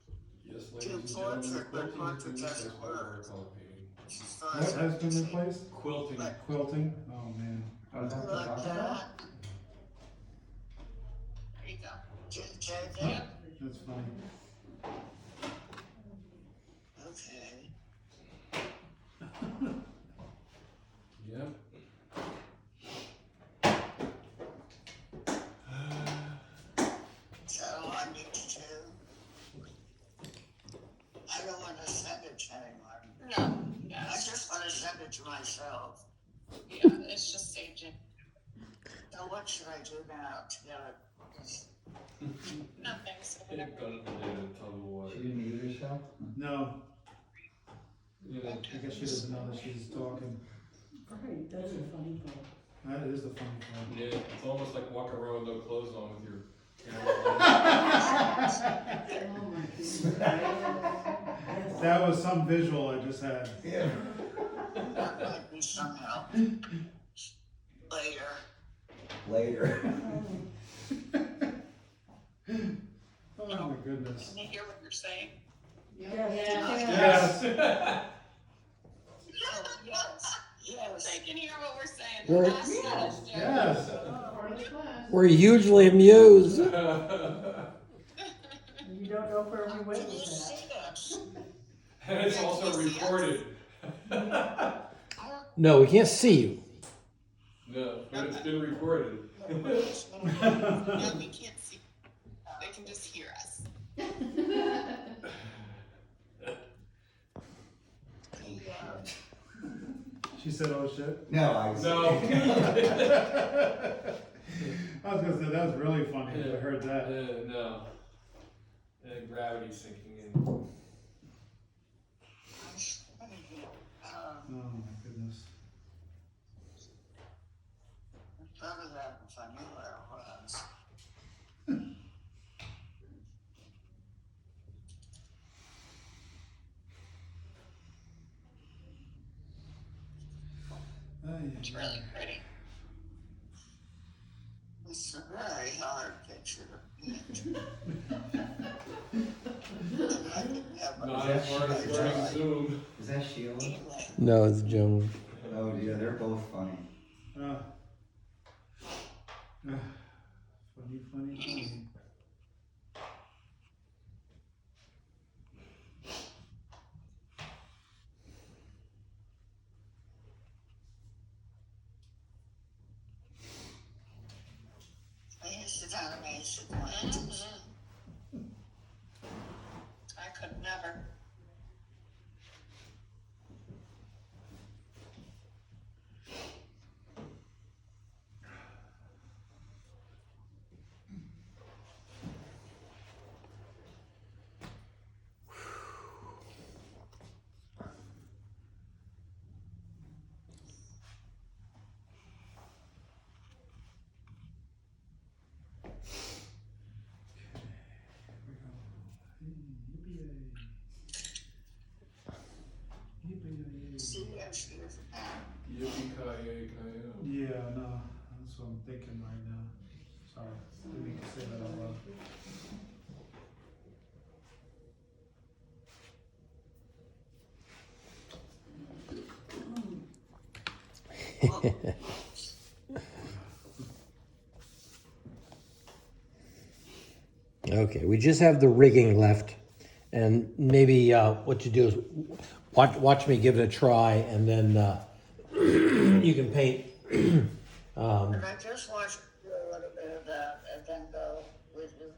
Yes, two ladies and gentlemen, portraits, but quilting portrait techniques doesn't as part of our work. color painting. What has been replaced? Quilting. Quilting? Oh, man. Oh, is that what you're Like talking about? that. There you go. Take that. That's funny. Okay. Yep. So I need to. I don't want to send it to anyone. No. I just want to send it to myself. Yeah, it's just staging. So what should I do now to get it? Nothing, so They've whatever. got it in a ton of water. She didn't mute herself? No, You know, I guess she doesn't know that she's talking. Right, that's a funny part. That is the funny part. yeah, it's almost like walking around with no clothes on with your camera. Oh my goodness. That was some visual I just had. Yeah. That might be some help. Later. Later. Oh my goodness. Can you hear what you're saying? Yes. Oh, yes. Yes. They can hear what we're saying. We're- Yes. Part of the class. We're hugely amused. You don't know where we went Can you with that. see us? And it's also recorded. No, we can't see you. No, but it's been recorded. No, we can't see. They can just hear us. She said, oh shit. No, I. No. I was gonna say, that was really funny if I heard that. No. Gravity sinking in. Oh my goodness. Better than if I knew where it was. It's really pretty. It's a very hard picture. I could never. Not as hard as running Zoom. Is that Sheila? No, it's Joan. Oh, yeah, they're both funny. Funny, funny, funny. I used to do animation plans. I could never. Okay, we just have the rigging left, and maybe what you do is watch me give it a try, and then you can paint. And I just watched you do a little bit of that and then go with you.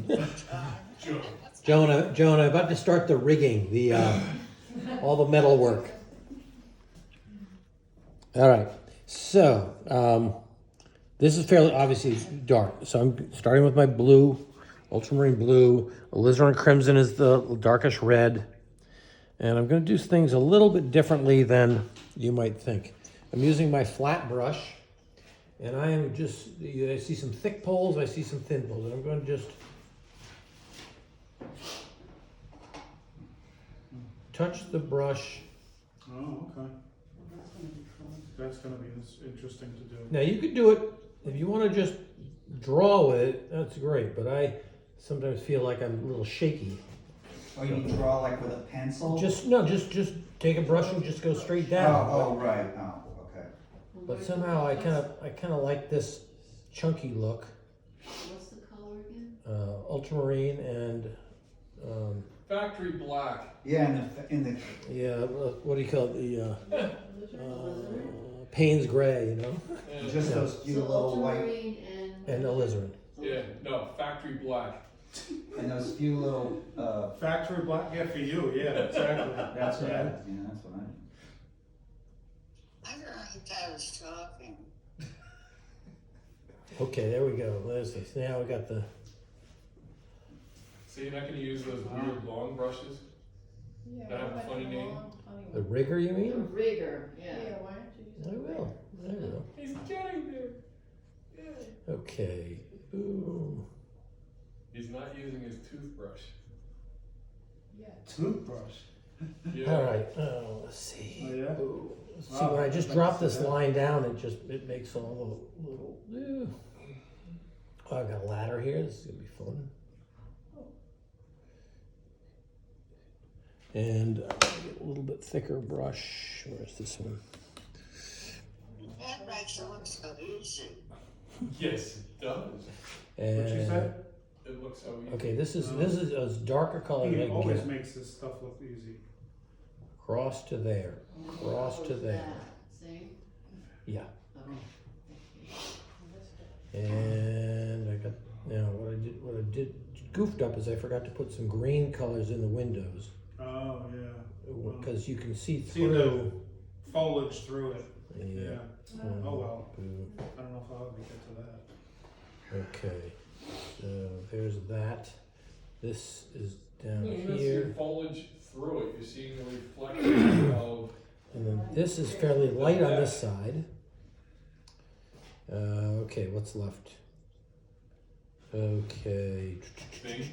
Okay. Joan, I'm about to start the rigging, the all the metal work. All right, so this is fairly obviously dark. So I'm starting with my blue, ultramarine blue. Alizarin crimson is the darkish red, and I'm going to do things a little bit differently than you might think. I'm using my flat brush, and I am just, I see some thick poles, I see some thin poles, and I'm going to just touch the brush. Oh, okay. That's gonna be interesting to do. Now you could do it, if you want to just draw with it, that's great, but I sometimes feel like I'm a little shaky. Oh, you draw like with a pencil? Just take a brush and just go straight down. Oh, right, oh, okay. But somehow I kind of like this chunky look. What's the color again? Ultramarine and Factory black. Yeah, in the, yeah, what do you call it? The Payne's gray, you know, just those few So little white, ultramarine and alizarin. Yeah, no, factory black. and those few little, Factory black, yeah, for you, yeah, exactly. that's what I, yeah, that's what I. I don't know if I was talking. Okay, there we go. There's this. Now we got the. See, you're not gonna use those weird long brushes? That have a funny name? The rigger, you The mean? rigger, yeah. why don't you I will. I will. He's getting there. Yeah. Okay. Ooh. He's not using his toothbrush. Toothbrush. Yeah. All right. Let's see. Oh, yeah? Ooh. See, Wow, when I just I'd like drop to this see that. line down, it makes all the little. Ew. Oh, I've got a ladder here. This is gonna be fun. And I'm gonna get a little bit thicker brush. Where's this one? That makes it look so easy. Yes, it does. And, What you said? It looks so easy. Okay, this is as dark a color as I He can always get. makes this stuff look easy. Cross to there. Cross to How's there. that? See? Yeah. Oh. And I got now what I did goofed up is I forgot to put some green colors in the windows Oh, yeah. because you can see See through. the foliage through it. Yeah. Yeah. Oh, well. Boo. I don't know if I'll ever get to that. Okay. So there's that. This is down You don't see here, foliage through it. You're seeing the reflection of. and then this is fairly light on this side. Okay, what's left? Okay. Me.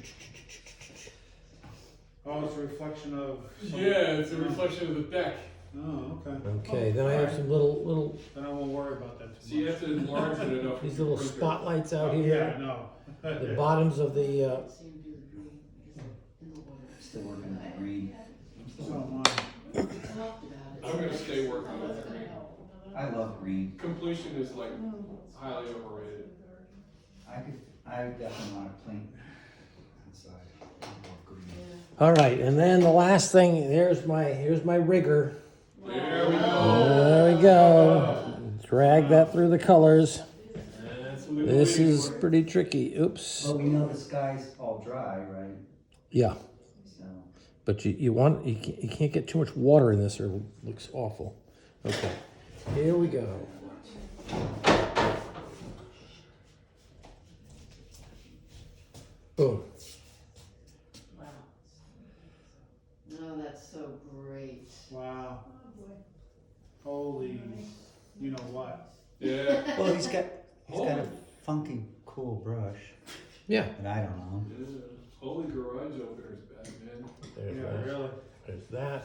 Oh, it's a reflection of. some- Yeah, it's a reflection of the deck. Oh, okay. Okay, then I have some little Then I won't worry about that So too you much. have to enlarge it enough. these with your little printer. spotlights out Yeah, here. I know. The bottoms of the See him do the green, in the water. Still working on the green. So am I. Talked about it. I'm gonna stay working on it. I love green. Completion is like highly overrated. I definitely want to paint outside. I love green. All right, and then the last thing, here's my rigger. There we go. There we go. Drag that through the colors. That's what we've been This waiting is for. pretty tricky. Oops. Well, we know the sky's all dry, right? Yeah, So, but you can't get too much water in this or it looks awful. Okay, here we go. Boom. Wow. No, that's so great. Wow. Holy, you know what? Yeah. well, he's got a funky, cool brush, Yeah. but I don't know. Yeah. Holy garage openers back then. There's Yeah, that. really. There's that.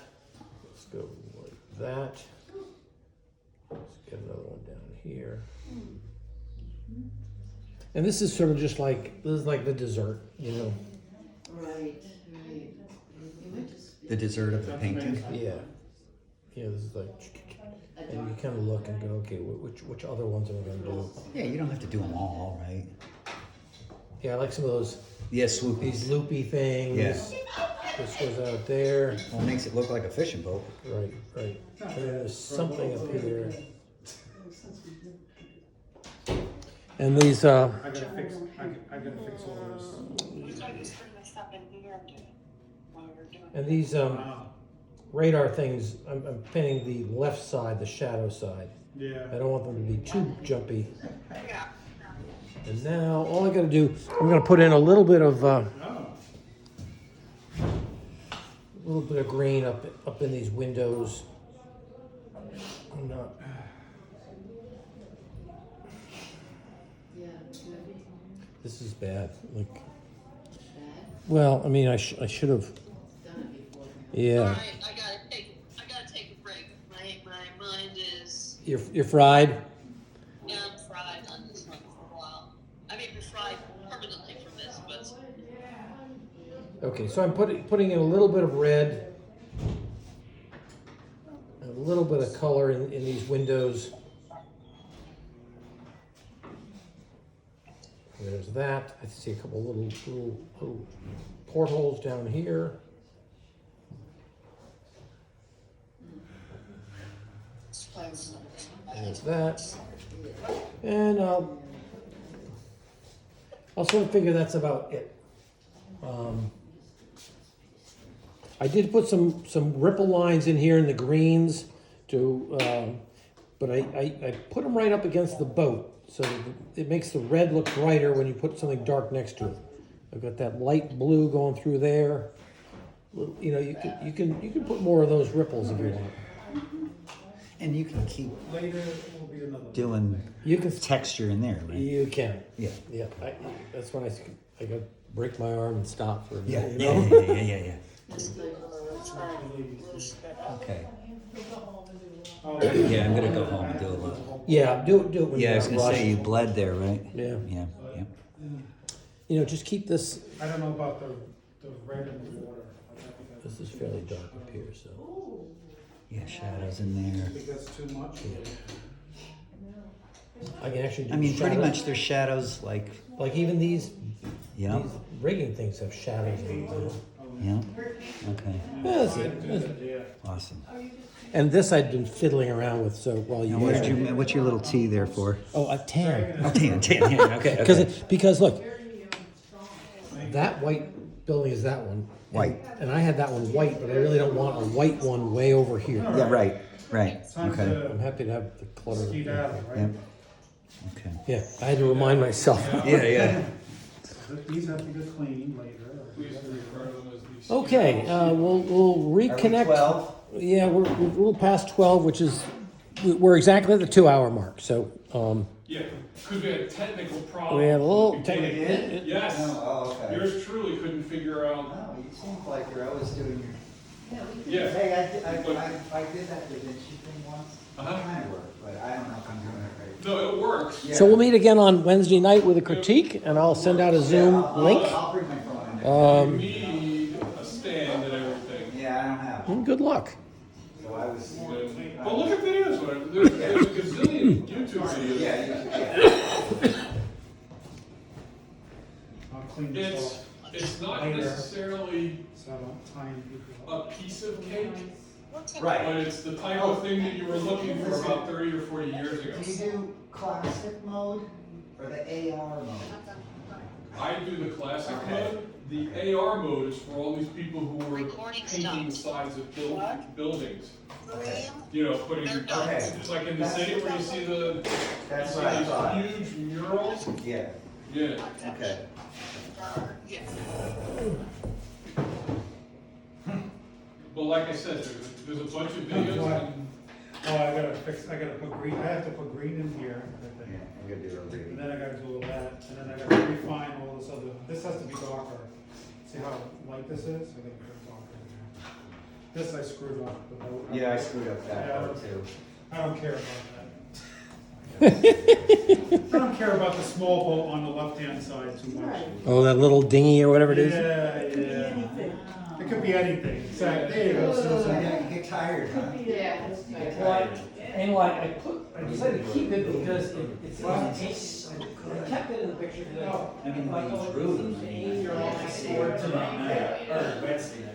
Let's go like that. Let's get another one down here. And this is sort of just like the dessert, you know. Right, right. You might just. The dessert of the That's painting. amazing. Yeah. Yeah, this is like A And you kind of look and go, okay, which other ones am I gonna do? Yeah, you don't have to do them all, right? Yeah, I like some of those, Yeah, these swoopies. loopy things. Yeah. This goes out there. Well, it makes it look like a fishing boat. Right, right. And then there's something up here. And these, I gotta fix all this. So I just bring my stuff in here and do it while we're doing it. and these radar things, I'm pinning the left side, the shadow side. Yeah. I don't want them to be too jumpy. Yeah. And now, all I gotta do, I'm gonna put in a little bit of, green up in these windows. I'm not, Yeah, this is bad, like, bad. well, I mean, I should have, Done it before. yeah. Alright, I gotta take a break. My mind is, You're fried? yeah, I'm fried on this one for a while. I may be fried permanently from this, but Okay, so I'm putting in a little bit of red, a little bit of color in these windows. There's that. I see a couple little portholes down here. There's that. And I'll sort of figure that's about it. I did put some ripple lines in here in the greens to, but I put them right up against the boat so that it makes the red look brighter when you put something dark next to it. I've got that light blue going through there. You know, you can put more of those ripples if you want. And you can keep Later will be another. doing You can. texture in there, right? You can. Yeah. Yeah. That's when I got break my arm and stop for a Yeah, minute. yeah, You know? yeah. Okay. Oh, Yeah, I'm gonna go home and do a lot. Yeah. Do it. When Yeah, I you're was not gonna say you rushed. bled there, right? Yeah. Yeah, yeah. You know, just keep this. I don't know about the red in the water. This is fairly dark up here, so. Yeah, shadows in there. I think that's too much. I can actually do I mean, pretty shadows. much there's shadows like, Like even these yeah, rigging things have shadows in them. yeah. Okay, Yeah, that's it. Yeah. awesome. And this I'd been fiddling around with, so while you Now, what guys did were- you? What's your little T there for? Oh, a tan. Oh, damn, yeah, okay, okay. Because look, that white building is that one. White. And I had that one white, but I really don't want a white one way over here. Yeah, right, Time okay, I'm to happy to have the clutter. skedaddle, yeah, right? okay. Yeah, I had to remind myself. Yeah. These have to get cleaned later. Please refer to them as these. Okay, we'll reconnect. 12? Yeah, we're a little past 12, which is, we're exactly at the 2-hour mark, so, Yeah, because we had a technical problem. we had a little. Yes, Oh, okay. yours truly couldn't figure out, No, you seem like you're always doing your. yeah. Hey, I did that Da Vinci thing once. Uh-huh. It kind of worked, but I don't know if I'm doing it right. No, it works. So we'll meet again on Wednesday night with a critique, and I'll send out a Zoom link. I'll bring my phone in there. You need a stand and everything. Yeah, I don't have. Good luck. So I was. But look at videos, whatever. There's a gazillion YouTube videos. Yeah. I'll clean this It's, off it's not Later. necessarily so I don't tie people up. a piece of cake, Right. but it's the type of thing that you were looking for about 30 or 40 years ago. Do you do classic mode or the AR mode? I do the classic mode. The AR mode is for all these people who were Recording painting stopped. sides of buildings. Okay. You know, putting, They're done. Okay. it's like in the city where you see That's what I thought. these huge murals. Yeah. Yeah. Okay. Yeah. But like I said, there's a bunch of videos and Oh, I gotta put green, I have to put green in here, I think. Yeah, I'm gonna do a And read. then I gotta do all that, and then I gotta refine all this other, this has to be darker. See how light this is? I gotta put it darker in there. This I screwed up. but Yeah, I screwed up that Yeah. part too. I don't care about that. I don't care about the small boat on the left-hand side too much. Oh, that little dinghy or whatever it is? Yeah, yeah. It could be anything. Exactly. There you go, Susan. Yeah, you get tired, huh? Yeah. You get Well, tired. and like I decided to keep it because I kept it in the picture because I mean, like, when oh, you drew it them, seems I to mean, aim your I eyes see towards it tomorrow night, or Wednesday night.